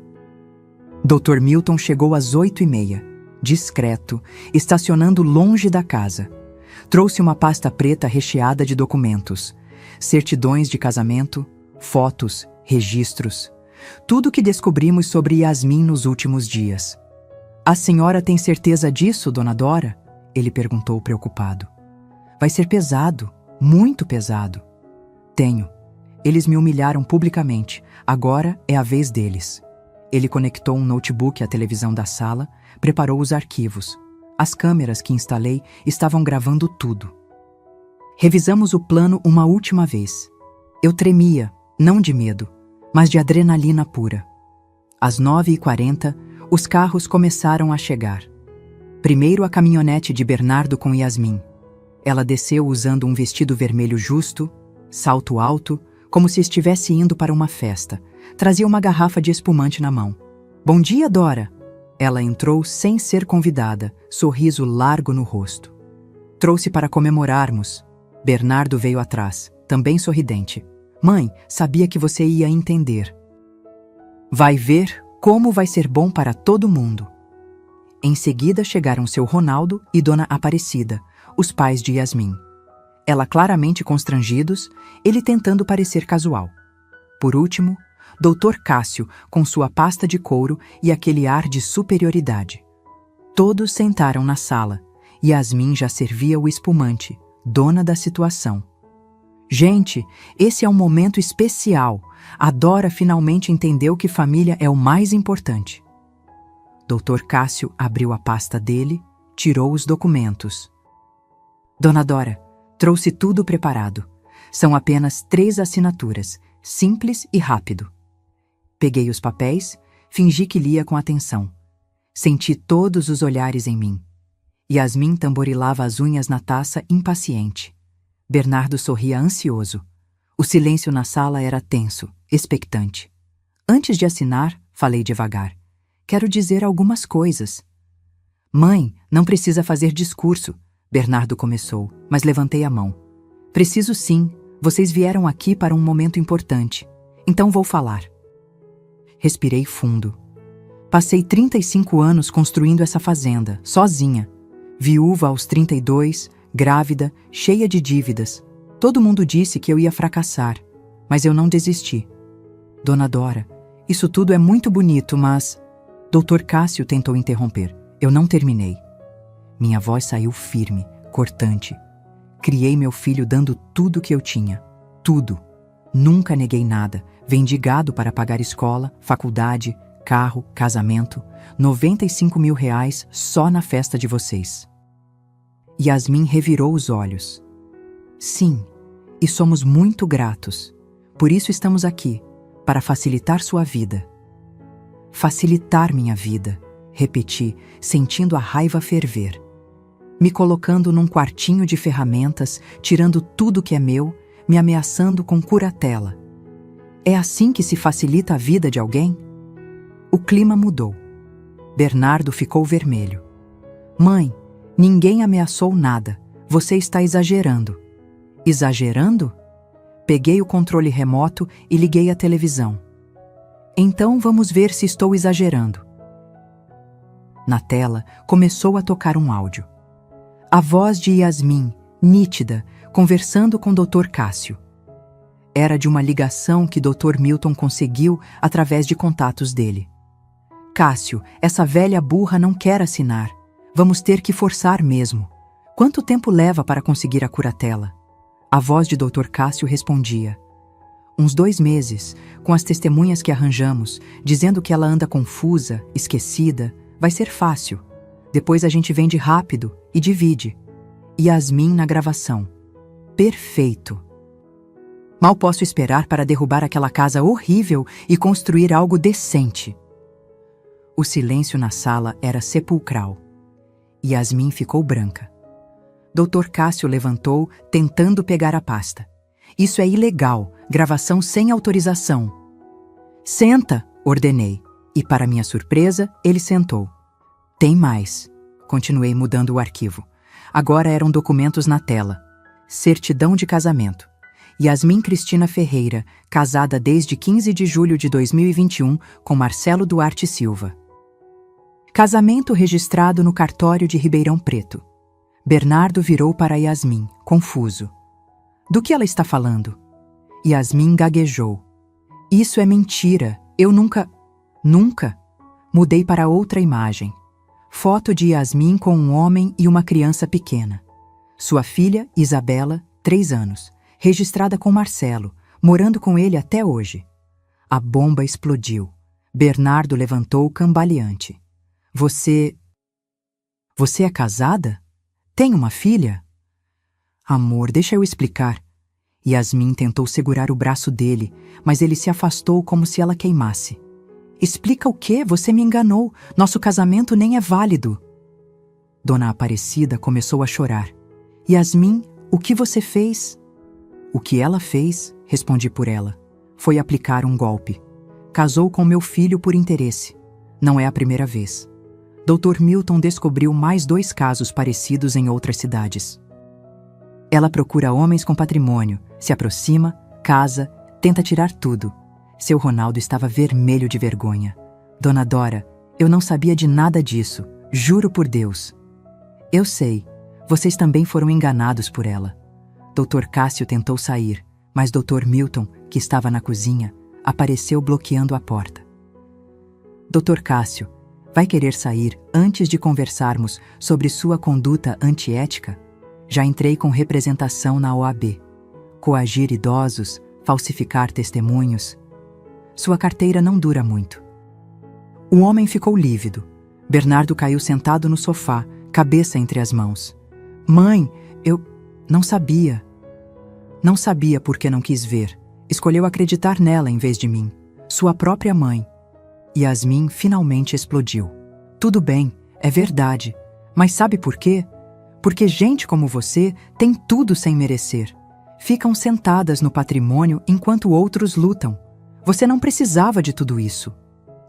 Dr. Milton chegou às 8h30, discreto, estacionando longe da casa. Trouxe uma pasta preta recheada de documentos, certidões de casamento, fotos, registros. Tudo o que descobrimos sobre Yasmin nos últimos dias. A senhora tem certeza disso, dona Dora? Ele perguntou preocupado. Vai ser pesado, muito pesado. Tenho. Eles me humilharam publicamente. Agora é a vez deles. Ele conectou um notebook à televisão da sala, preparou os arquivos. As câmeras que instalei estavam gravando tudo. Revisamos o plano uma última vez. Eu tremia, não de medo, mas de adrenalina pura. Às 9h40, os carros começaram a chegar. Primeiro a caminhonete de Bernardo com Yasmin. Ela desceu usando um vestido vermelho justo, salto alto, como se estivesse indo para uma festa. Trazia uma garrafa de espumante na mão. Bom dia, Dora! Ela entrou sem ser convidada, sorriso largo no rosto. Trouxe para comemorarmos. Bernardo veio atrás, também sorridente. Mãe, sabia que você ia entender. Vai ver como vai ser bom para todo mundo. Em seguida chegaram seu Ronaldo e Dona Aparecida, os pais de Yasmin. Ela claramente constrangidos, ele tentando parecer casual. Por último, Dr. Cássio, com sua pasta de couro e aquele ar de superioridade. Todos sentaram na sala. Yasmin já servia o espumante, dona da situação. Gente, esse é um momento especial. A Dora finalmente entendeu que família é o mais importante. Dr. Cássio abriu a pasta dele, tirou os documentos. Dona Dora, trouxe tudo preparado. São apenas 3 assinaturas, simples e rápido. Peguei os papéis, fingi que lia com atenção. Senti todos os olhares em mim. Yasmin tamborilava as unhas na taça, impaciente. Bernardo sorria ansioso. O silêncio na sala era tenso, expectante. Antes de assinar, falei devagar. Quero dizer algumas coisas. Mãe, não precisa fazer discurso, Bernardo começou, mas levantei a mão. Preciso sim. Vocês vieram aqui para um momento importante. Então vou falar. Respirei fundo. Passei 35 anos construindo essa fazenda, sozinha. Viúva aos 32, grávida, cheia de dívidas. Todo mundo disse que eu ia fracassar, mas eu não desisti. Dona Dora, isso tudo é muito bonito, mas... Dr. Cássio tentou interromper. Eu não terminei. Minha voz saiu firme, cortante. Criei meu filho dando tudo que eu tinha. Tudo. Nunca neguei nada. Vendi gado para pagar escola, faculdade, carro, casamento. 95 mil reais só na festa de vocês. Yasmin revirou os olhos. Sim, e somos muito gratos. Por isso estamos aqui, para facilitar sua vida. Facilitar minha vida, repeti, sentindo a raiva ferver. Me colocando num quartinho de ferramentas, tirando tudo que é meu, me ameaçando com curatela. É assim que se facilita a vida de alguém? O clima mudou. Bernardo ficou vermelho. Mãe, ninguém ameaçou nada. Você está exagerando. Exagerando? Peguei o controle remoto e liguei a televisão. Então vamos ver se estou exagerando. Na tela, começou a tocar um áudio. A voz de Yasmin, nítida, conversando com Dr. Cássio. Era de uma ligação que Dr. Milton conseguiu através de contatos dele. Cássio, essa velha burra não quer assinar. Vamos ter que forçar mesmo. Quanto tempo leva para conseguir a curatela? A voz de Dr. Cássio respondia. Uns 2 meses, com as testemunhas que arranjamos, dizendo que ela anda confusa, esquecida, vai ser fácil. Depois a gente vende rápido e divide. Yasmin na gravação. Perfeito. Mal posso esperar para derrubar aquela casa horrível e construir algo decente. O silêncio na sala era sepulcral. Yasmin ficou branca. Dr. Cássio levantou, tentando pegar a pasta. Isso é ilegal, gravação sem autorização. Senta, ordenei. E para minha surpresa, ele sentou. Tem mais. Continuei mudando o arquivo. Agora eram documentos na tela. Certidão de casamento. Yasmin Cristina Ferreira, casada desde 15 de julho de 2021 com Marcelo Duarte Silva. Casamento registrado no cartório de Ribeirão Preto. Bernardo virou para Yasmin, confuso. Do que ela está falando? Yasmin gaguejou. Isso é mentira. Eu nunca... Nunca? Mudei para outra imagem. Foto de Yasmin com um homem e uma criança pequena. Sua filha, Isabela, 3 anos, registrada com Marcelo, morando com ele até hoje. A bomba explodiu. Bernardo levantou cambaleante. Você é casada? Tem uma filha? Amor, deixa eu explicar. Yasmin tentou segurar o braço dele, mas ele se afastou como se ela queimasse. Explica o quê? Você me enganou. Nosso casamento nem é válido. Dona Aparecida começou a chorar. Yasmin, o que você fez? O que ela fez, respondi por ela, foi aplicar um golpe. Casou com meu filho por interesse. Não é a primeira vez. Dr. Milton descobriu mais 2 casos parecidos em outras cidades. Ela procura homens com patrimônio, se aproxima, casa, tenta tirar tudo. Seu Ronaldo estava vermelho de vergonha. Dona Dora, eu não sabia de nada disso, juro por Deus. Eu sei, vocês também foram enganados por ela. Dr. Cássio tentou sair, mas Dr. Milton, que estava na cozinha, apareceu bloqueando a porta. Dr. Cássio, vai querer sair antes de conversarmos sobre sua conduta antiética? Já entrei com representação na OAB. Coagir idosos, falsificar testemunhos. Sua carteira não dura muito. O homem ficou lívido. Bernardo caiu sentado no sofá, cabeça entre as mãos. Mãe, eu não sabia. Não sabia porque não quis ver. Escolheu acreditar nela em vez de mim. Sua própria mãe. Yasmin finalmente explodiu. Tudo bem, é verdade. Mas sabe por quê? Porque gente como você tem tudo sem merecer. Ficam sentadas no patrimônio enquanto outros lutam. Você não precisava de tudo isso.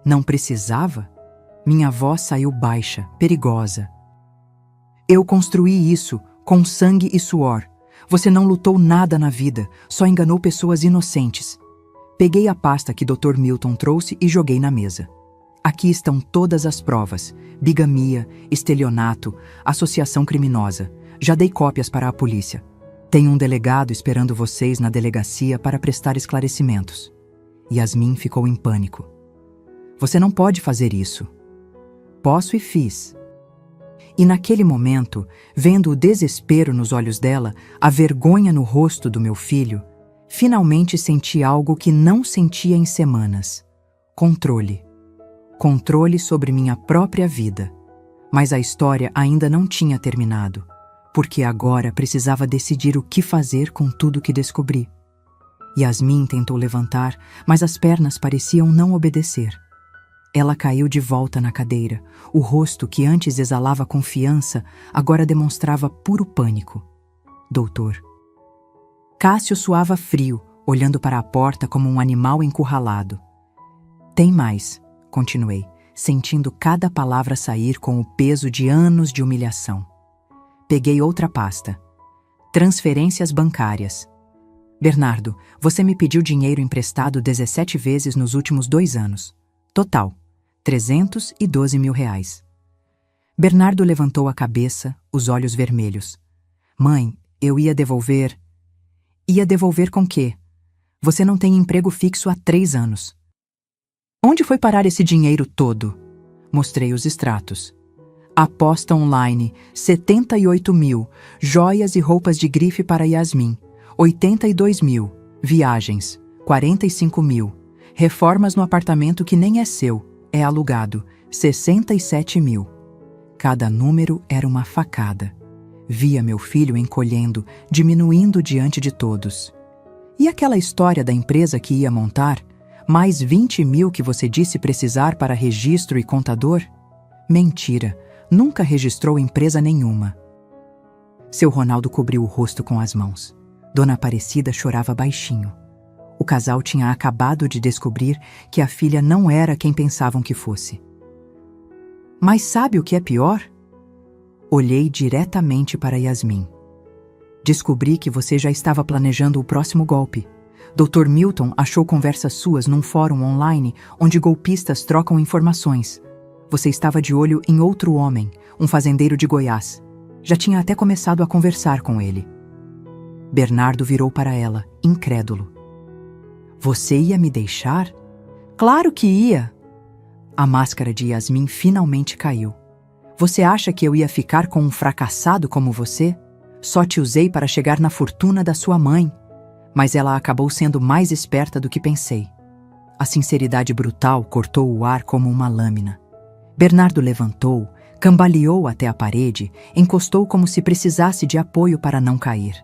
Não precisava? Minha voz saiu baixa, perigosa. Eu construí isso, com sangue e suor. Você não lutou nada na vida, só enganou pessoas inocentes. Peguei a pasta que Dr. Milton trouxe e joguei na mesa. Aqui estão todas as provas: bigamia, estelionato, associação criminosa. Já dei cópias para a polícia. Tem um delegado esperando vocês na delegacia para prestar esclarecimentos. Yasmin ficou em pânico. Você não pode fazer isso. Posso e fiz. E naquele momento, vendo o desespero nos olhos dela, a vergonha no rosto do meu filho, finalmente senti algo que não sentia em semanas: controle. Controle sobre minha própria vida. Mas a história ainda não tinha terminado, porque agora precisava decidir o que fazer com tudo que descobri. Yasmin tentou levantar, mas as pernas pareciam não obedecer. Ela caiu de volta na cadeira. O rosto, que antes exalava confiança, agora demonstrava puro pânico. Doutor. Cássio suava frio, olhando para a porta como um animal encurralado. Tem mais, continuei, sentindo cada palavra sair com o peso de anos de humilhação. Peguei outra pasta. Transferências bancárias. Bernardo, você me pediu dinheiro emprestado 17 vezes nos últimos 2 anos. Total, R$312 mil. Bernardo levantou a cabeça, os olhos vermelhos. Mãe, eu ia devolver... Ia devolver com quê? Você não tem emprego fixo há 3 anos. Onde foi parar esse dinheiro todo? Mostrei os extratos. Aposta online, 78 mil. Joias e roupas de grife para Yasmin, 82 mil. Viagens, 45 mil. Reformas no apartamento que nem é seu, é alugado, 67 mil. Cada número era uma facada. Via meu filho encolhendo, diminuindo diante de todos. E aquela história da empresa que ia montar? Mais 20 mil que você disse precisar para registro e contador? Mentira, nunca registrou empresa nenhuma. Seu Ronaldo cobriu o rosto com as mãos. Dona Aparecida chorava baixinho. O casal tinha acabado de descobrir que a filha não era quem pensavam que fosse. Mas sabe o que é pior? Olhei diretamente para Yasmin. Descobri que você já estava planejando o próximo golpe. Dr. Milton achou conversas suas num fórum online onde golpistas trocam informações. Você estava de olho em outro homem, um fazendeiro de Goiás. Já tinha até começado a conversar com ele. Bernardo virou para ela, incrédulo. Você ia me deixar? Claro que ia! A máscara de Yasmin finalmente caiu. Você acha que eu ia ficar com um fracassado como você? Só te usei para chegar na fortuna da sua mãe. Mas ela acabou sendo mais esperta do que pensei. A sinceridade brutal cortou o ar como uma lâmina. Bernardo levantou, cambaleou até a parede, encostou como se precisasse de apoio para não cair.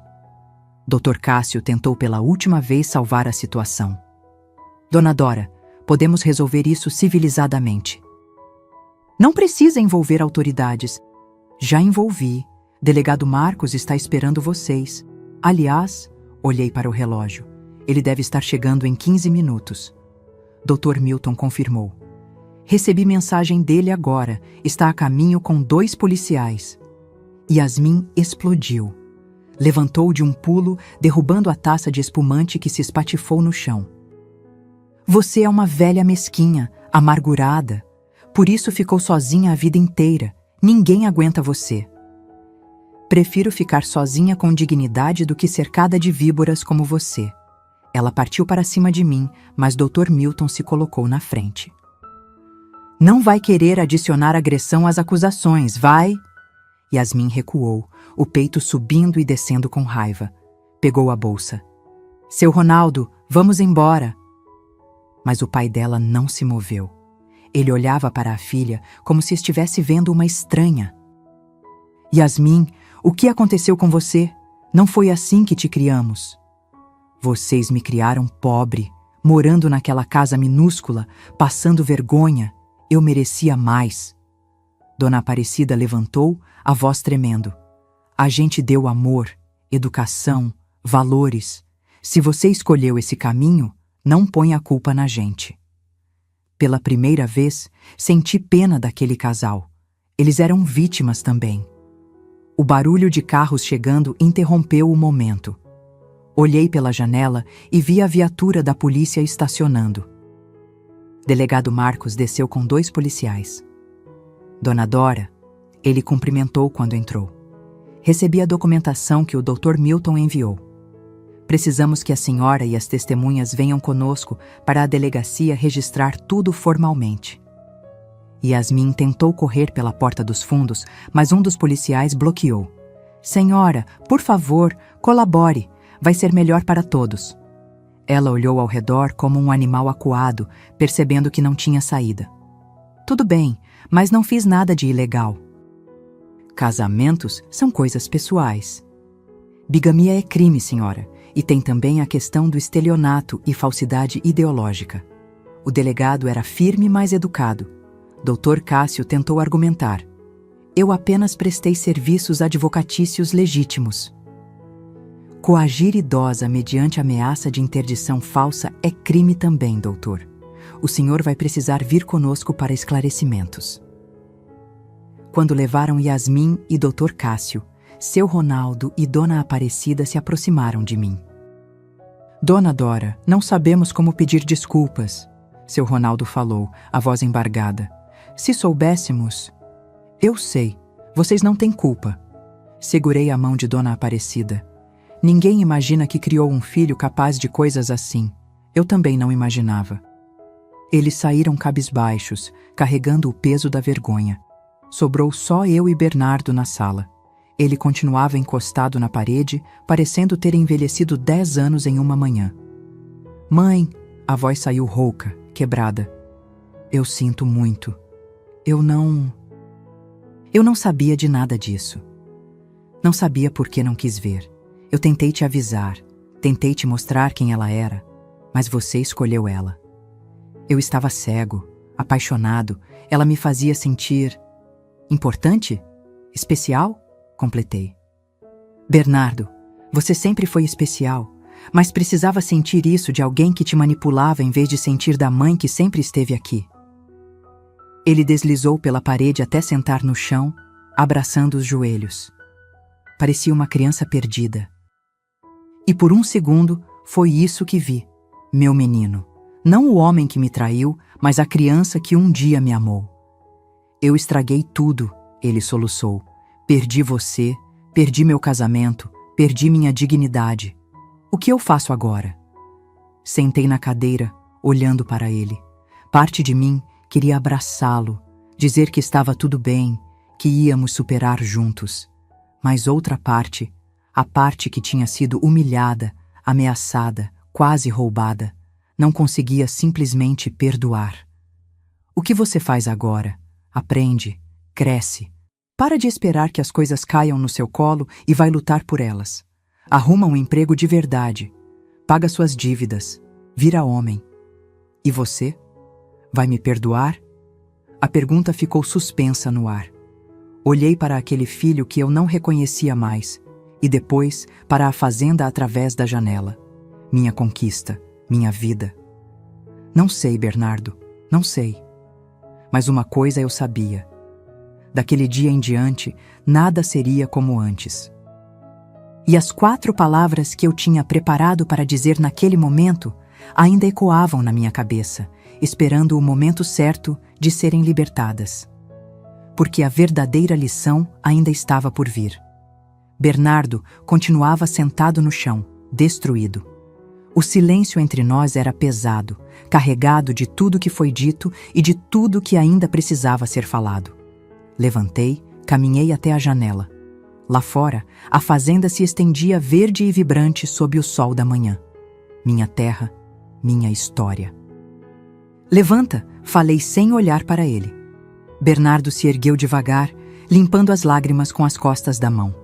Dr. Cássio tentou pela última vez salvar a situação. Dona Dora, podemos resolver isso civilizadamente. Não precisa envolver autoridades. Já envolvi. Delegado Marcos está esperando vocês. Aliás, olhei para o relógio. Ele deve estar chegando em 15 minutos. Dr. Milton confirmou. Recebi mensagem dele agora. Está a caminho com 2 policiais. Yasmin explodiu. Levantou de um pulo, derrubando a taça de espumante que se espatifou no chão. Você é uma velha mesquinha, amargurada. Por isso ficou sozinha a vida inteira. Ninguém aguenta você. Prefiro ficar sozinha com dignidade do que cercada de víboras como você. Ela partiu para cima de mim, mas Dr. Milton se colocou na frente. Não vai querer adicionar agressão às acusações, vai? Yasmin recuou, o peito subindo e descendo com raiva. Pegou a bolsa. Seu Ronaldo, vamos embora. Mas o pai dela não se moveu. Ele olhava para a filha como se estivesse vendo uma estranha. Yasmin, o que aconteceu com você? Não foi assim que te criamos. Vocês me criaram pobre, morando naquela casa minúscula, passando vergonha. Eu merecia mais. Dona Aparecida levantou, a voz tremendo. A gente deu amor, educação, valores. Se você escolheu esse caminho, não põe a culpa na gente. Pela primeira vez, senti pena daquele casal. Eles eram vítimas também. O barulho de carros chegando interrompeu o momento. Olhei pela janela e vi a viatura da polícia estacionando. Delegado Marcos desceu com 2 policiais. Dona Dora, ele cumprimentou quando entrou. Recebi a documentação que o Dr. Milton enviou. Precisamos que a senhora e as testemunhas venham conosco para a delegacia registrar tudo formalmente. Yasmin tentou correr pela porta dos fundos, mas um dos policiais bloqueou. Senhora, por favor, colabore. Vai ser melhor para todos. Ela olhou ao redor como um animal acuado, percebendo que não tinha saída. Tudo bem, mas não fiz nada de ilegal. Casamentos são coisas pessoais. Bigamia é crime, senhora, e tem também a questão do estelionato e falsidade ideológica. O delegado era firme, mas educado. Dr. Cássio tentou argumentar. Eu apenas prestei serviços advocatícios legítimos. Coagir idosa mediante ameaça de interdição falsa é crime também, doutor. O senhor vai precisar vir conosco para esclarecimentos. Quando levaram Yasmin e Dr. Cássio, seu Ronaldo e Dona Aparecida se aproximaram de mim. Dona Dora, não sabemos como pedir desculpas, seu Ronaldo falou, a voz embargada. Se soubéssemos... Eu sei, vocês não têm culpa. Segurei a mão de Dona Aparecida. Ninguém imagina que criou um filho capaz de coisas assim. Eu também não imaginava. Eles saíram cabisbaixos, carregando o peso da vergonha. Sobrou só eu e Bernardo na sala. Ele continuava encostado na parede, parecendo ter envelhecido 10 anos em uma manhã. Mãe, a voz saiu rouca, quebrada. Eu sinto muito. Eu não sabia de nada disso. Não sabia por que não quis ver. Eu tentei te avisar, tentei te mostrar quem ela era, mas você escolheu ela. Eu estava cego, apaixonado, ela me fazia sentir... Importante? Especial? Completei. Bernardo, você sempre foi especial, mas precisava sentir isso de alguém que te manipulava em vez de sentir da mãe que sempre esteve aqui. Ele deslizou pela parede até sentar no chão, abraçando os joelhos. Parecia uma criança perdida. E por um segundo, foi isso que vi. Meu menino. Não o homem que me traiu, mas a criança que um dia me amou. Eu estraguei tudo, ele soluçou. Perdi você, perdi meu casamento, perdi minha dignidade. O que eu faço agora? Sentei na cadeira, olhando para ele. Parte de mim queria abraçá-lo, dizer que estava tudo bem, que íamos superar juntos. Mas outra parte, a parte que tinha sido humilhada, ameaçada, quase roubada, não conseguia simplesmente perdoar. O que você faz agora? Aprende, cresce. Para de esperar que as coisas caiam no seu colo e vai lutar por elas. Arruma um emprego de verdade. Paga suas dívidas. Vira homem. E você? Vai me perdoar? A pergunta ficou suspensa no ar. Olhei para aquele filho que eu não reconhecia mais e depois para a fazenda através da janela. Minha conquista, minha vida. Não sei, Bernardo, não sei. Mas uma coisa eu sabia. Daquele dia em diante, nada seria como antes. E as 4 palavras que eu tinha preparado para dizer naquele momento ainda ecoavam na minha cabeça, esperando o momento certo de serem libertadas. Porque a verdadeira lição ainda estava por vir. Bernardo continuava sentado no chão, destruído. O silêncio entre nós era pesado, carregado de tudo que foi dito e de tudo que ainda precisava ser falado. Levantei, caminhei até a janela. Lá fora, a fazenda se estendia verde e vibrante sob o sol da manhã. Minha terra, minha história. Levanta, falei sem olhar para ele. Bernardo se ergueu devagar, limpando as lágrimas com as costas da mão.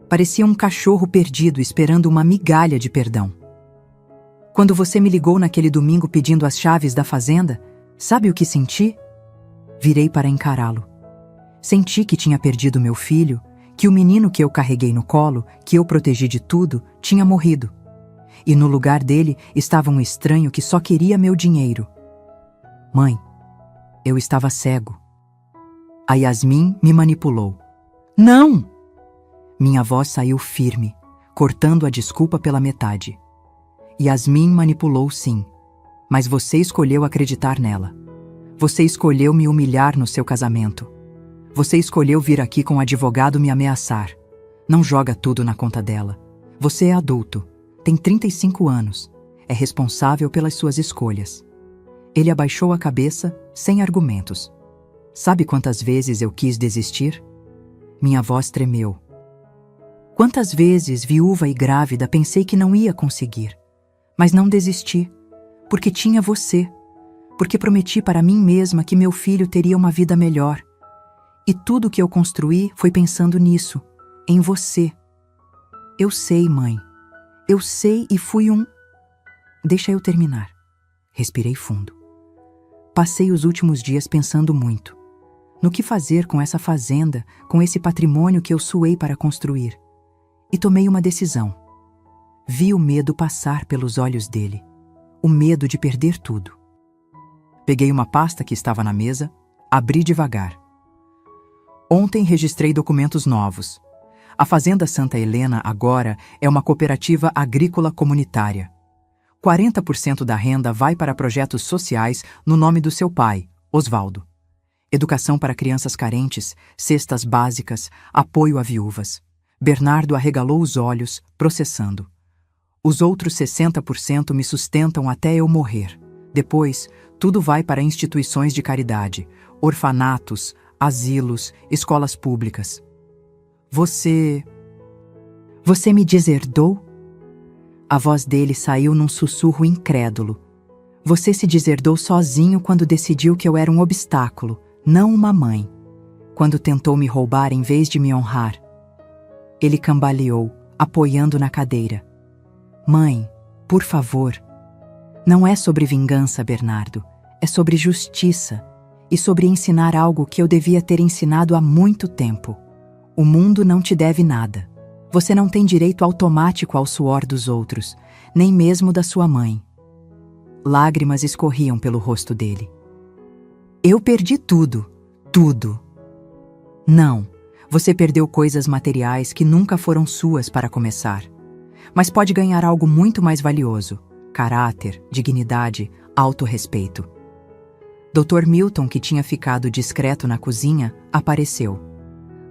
Parecia um cachorro perdido esperando uma migalha de perdão. Quando você me ligou naquele domingo pedindo as chaves da fazenda, sabe o que senti? Virei para encará-lo. Senti que tinha perdido meu filho, que o menino que eu carreguei no colo, que eu protegi de tudo, tinha morrido. E no lugar dele estava um estranho que só queria meu dinheiro. Mãe, eu estava cego. A Yasmin me manipulou. Não! Minha voz saiu firme, cortando a desculpa pela metade. Yasmin manipulou sim, mas você escolheu acreditar nela. Você escolheu me humilhar no seu casamento. Você escolheu vir aqui com um advogado me ameaçar. Não joga tudo na conta dela. Você é adulto, tem 35 anos, é responsável pelas suas escolhas. Ele abaixou a cabeça, sem argumentos. Sabe quantas vezes eu quis desistir? Minha voz tremeu. Quantas vezes, viúva e grávida, pensei que não ia conseguir. Mas não desisti, porque tinha você. Porque prometi para mim mesma que meu filho teria uma vida melhor. E tudo que eu construí foi pensando nisso, em você. Eu sei, mãe. Eu sei e fui um... Deixa eu terminar. Respirei fundo. Passei os últimos dias pensando muito. No que fazer com essa fazenda, com esse patrimônio que eu suei para construir. E tomei uma decisão. Vi o medo passar pelos olhos dele. O medo de perder tudo. Peguei uma pasta que estava na mesa, abri devagar. Ontem registrei documentos novos. A Fazenda Santa Helena agora é uma cooperativa agrícola comunitária. 40% da renda vai para projetos sociais no nome do seu pai, Osvaldo. Educação para crianças carentes, cestas básicas, apoio a viúvas. Bernardo arregalou os olhos, processando. Os outros 60% me sustentam até eu morrer. Depois, tudo vai para instituições de caridade, orfanatos, asilos, escolas públicas. Você me deserdou? A voz dele saiu num sussurro incrédulo. Você se deserdou sozinho quando decidiu que eu era um obstáculo, não uma mãe. Quando tentou me roubar em vez de me honrar. Ele cambaleou, apoiando na cadeira. Mãe, por favor. Não é sobre vingança, Bernardo. É sobre justiça. E sobre ensinar algo que eu devia ter ensinado há muito tempo. O mundo não te deve nada. Você não tem direito automático ao suor dos outros, nem mesmo da sua mãe. Lágrimas escorriam pelo rosto dele. Eu perdi tudo, tudo. Não, você perdeu coisas materiais que nunca foram suas para começar. Mas pode ganhar algo muito mais valioso: caráter, dignidade, autorrespeito. Dr. Milton, que tinha ficado discreto na cozinha, apareceu.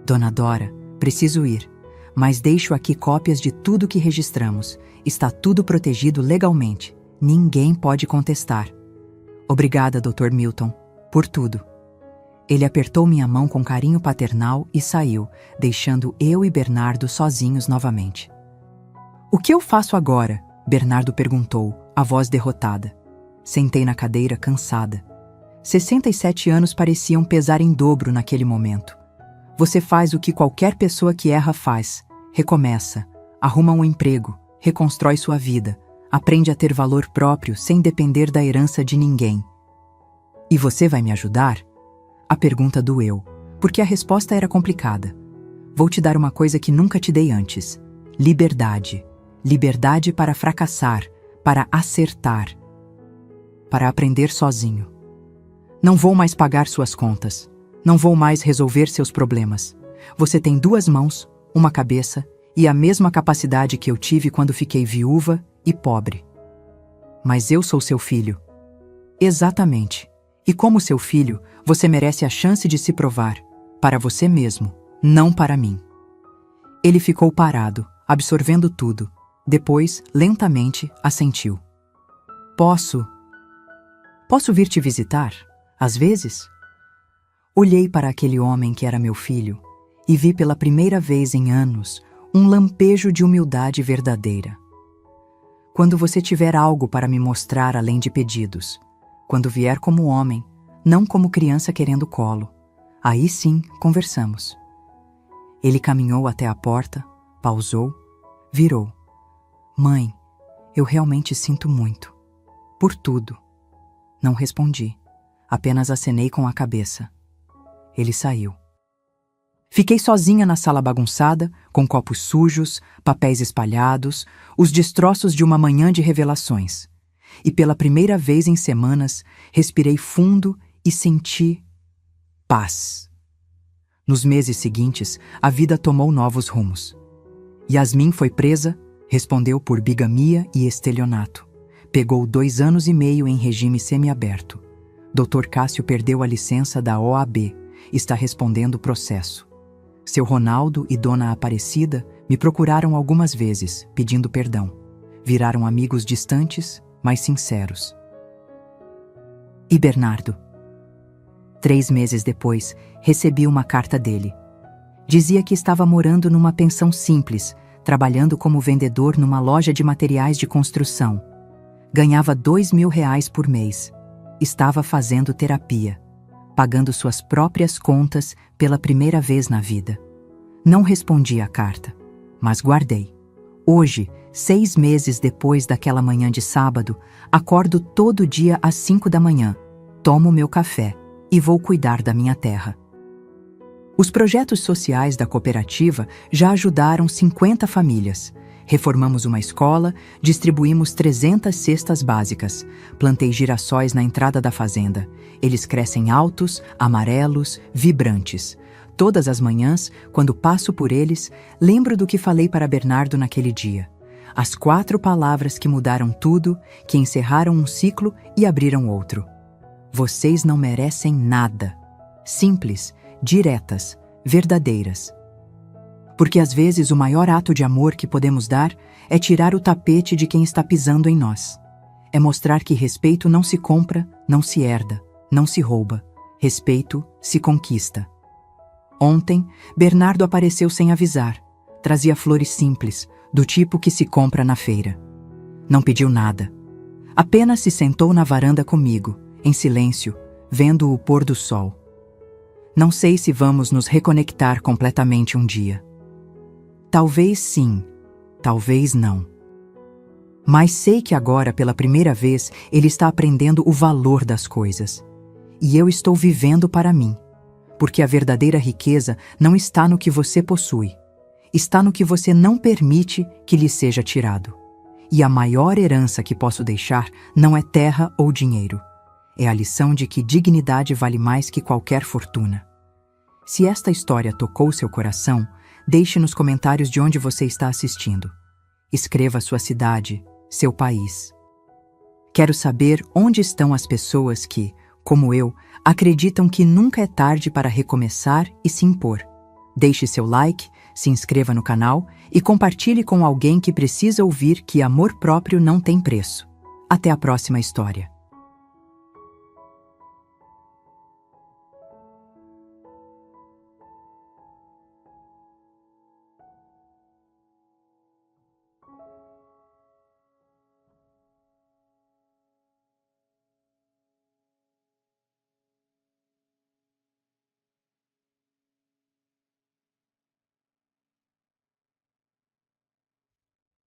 Dona Dora, preciso ir, mas deixo aqui cópias de tudo que registramos. Está tudo protegido legalmente. Ninguém pode contestar. Obrigada, Dr. Milton, por tudo. Ele apertou minha mão com carinho paternal e saiu, deixando eu e Bernardo sozinhos novamente. O que eu faço agora? Bernardo perguntou, a voz derrotada. Sentei na cadeira, cansada. 67 anos pareciam pesar em dobro naquele momento. Você faz o que qualquer pessoa que erra faz. Recomeça, arruma um emprego, reconstrói sua vida, aprende a ter valor próprio sem depender da herança de ninguém. E você vai me ajudar? A pergunta doeu, porque a resposta era complicada. Vou te dar uma coisa que nunca te dei antes. Liberdade. Liberdade para fracassar, para acertar, para aprender sozinho. Não vou mais pagar suas contas. Não vou mais resolver seus problemas. Você tem 2 mãos, uma cabeça e a mesma capacidade que eu tive quando fiquei viúva e pobre. Mas eu sou seu filho. Exatamente. E como seu filho, você merece a chance de se provar. Para você mesmo, não para mim. Ele ficou parado, absorvendo tudo. Depois, lentamente, assentiu. Posso vir te visitar? Às vezes? Olhei para aquele homem que era meu filho e vi pela primeira vez em anos um lampejo de humildade verdadeira. Quando você tiver algo para me mostrar além de pedidos, quando vier como homem, não como criança querendo colo, aí sim conversamos. Ele caminhou até a porta, pausou, virou. Mãe, eu realmente sinto muito. Por tudo. Não respondi. Apenas acenei com a cabeça. Ele saiu. Fiquei sozinha na sala bagunçada, com copos sujos, papéis espalhados, os destroços de uma manhã de revelações. E pela primeira vez em semanas, respirei fundo e senti paz. Nos meses seguintes, a vida tomou novos rumos. Yasmin foi presa, respondeu por bigamia e estelionato. Pegou 2 anos e meio em regime semiaberto. Dr. Cássio perdeu a licença da OAB, está respondendo o processo. Seu Ronaldo e Dona Aparecida me procuraram algumas vezes, pedindo perdão. Viraram amigos distantes, mas sinceros. E Bernardo? 3 meses depois, recebi uma carta dele. Dizia que estava morando numa pensão simples, trabalhando como vendedor numa loja de materiais de construção. Ganhava R$ 2.000 por mês. Estava fazendo terapia, pagando suas próprias contas pela primeira vez na vida. Não respondi à carta, mas guardei. Hoje, 6 meses depois daquela manhã de sábado, acordo todo dia às 5 da manhã, tomo meu café e vou cuidar da minha terra. Os projetos sociais da cooperativa já ajudaram 50 famílias. Reformamos uma escola, distribuímos 300 cestas básicas, plantei girassóis na entrada da fazenda. Eles crescem altos, amarelos, vibrantes. Todas as manhãs, quando passo por eles, lembro do que falei para Bernardo naquele dia. As 4 palavras que mudaram tudo, que encerraram um ciclo e abriram outro. Vocês não merecem nada. Simples, diretas, verdadeiras. Porque às vezes o maior ato de amor que podemos dar é tirar o tapete de quem está pisando em nós. É mostrar que respeito não se compra, não se herda, não se rouba. Respeito se conquista. Ontem, Bernardo apareceu sem avisar. Trazia flores simples, do tipo que se compra na feira. Não pediu nada. Apenas se sentou na varanda comigo, em silêncio, vendo o pôr do sol. Não sei se vamos nos reconectar completamente um dia. Talvez sim, talvez não. Mas sei que agora, pela primeira vez, ele está aprendendo o valor das coisas. E eu estou vivendo para mim. Porque a verdadeira riqueza não está no que você possui. Está no que você não permite que lhe seja tirado. E a maior herança que posso deixar não é terra ou dinheiro. É a lição de que dignidade vale mais que qualquer fortuna. Se esta história tocou seu coração, deixe nos comentários de onde você está assistindo. Escreva sua cidade, seu país. Quero saber onde estão as pessoas que, como eu, acreditam que nunca é tarde para recomeçar e se impor. Deixe seu like, se inscreva no canal e compartilhe com alguém que precisa ouvir que amor próprio não tem preço. Até a próxima história.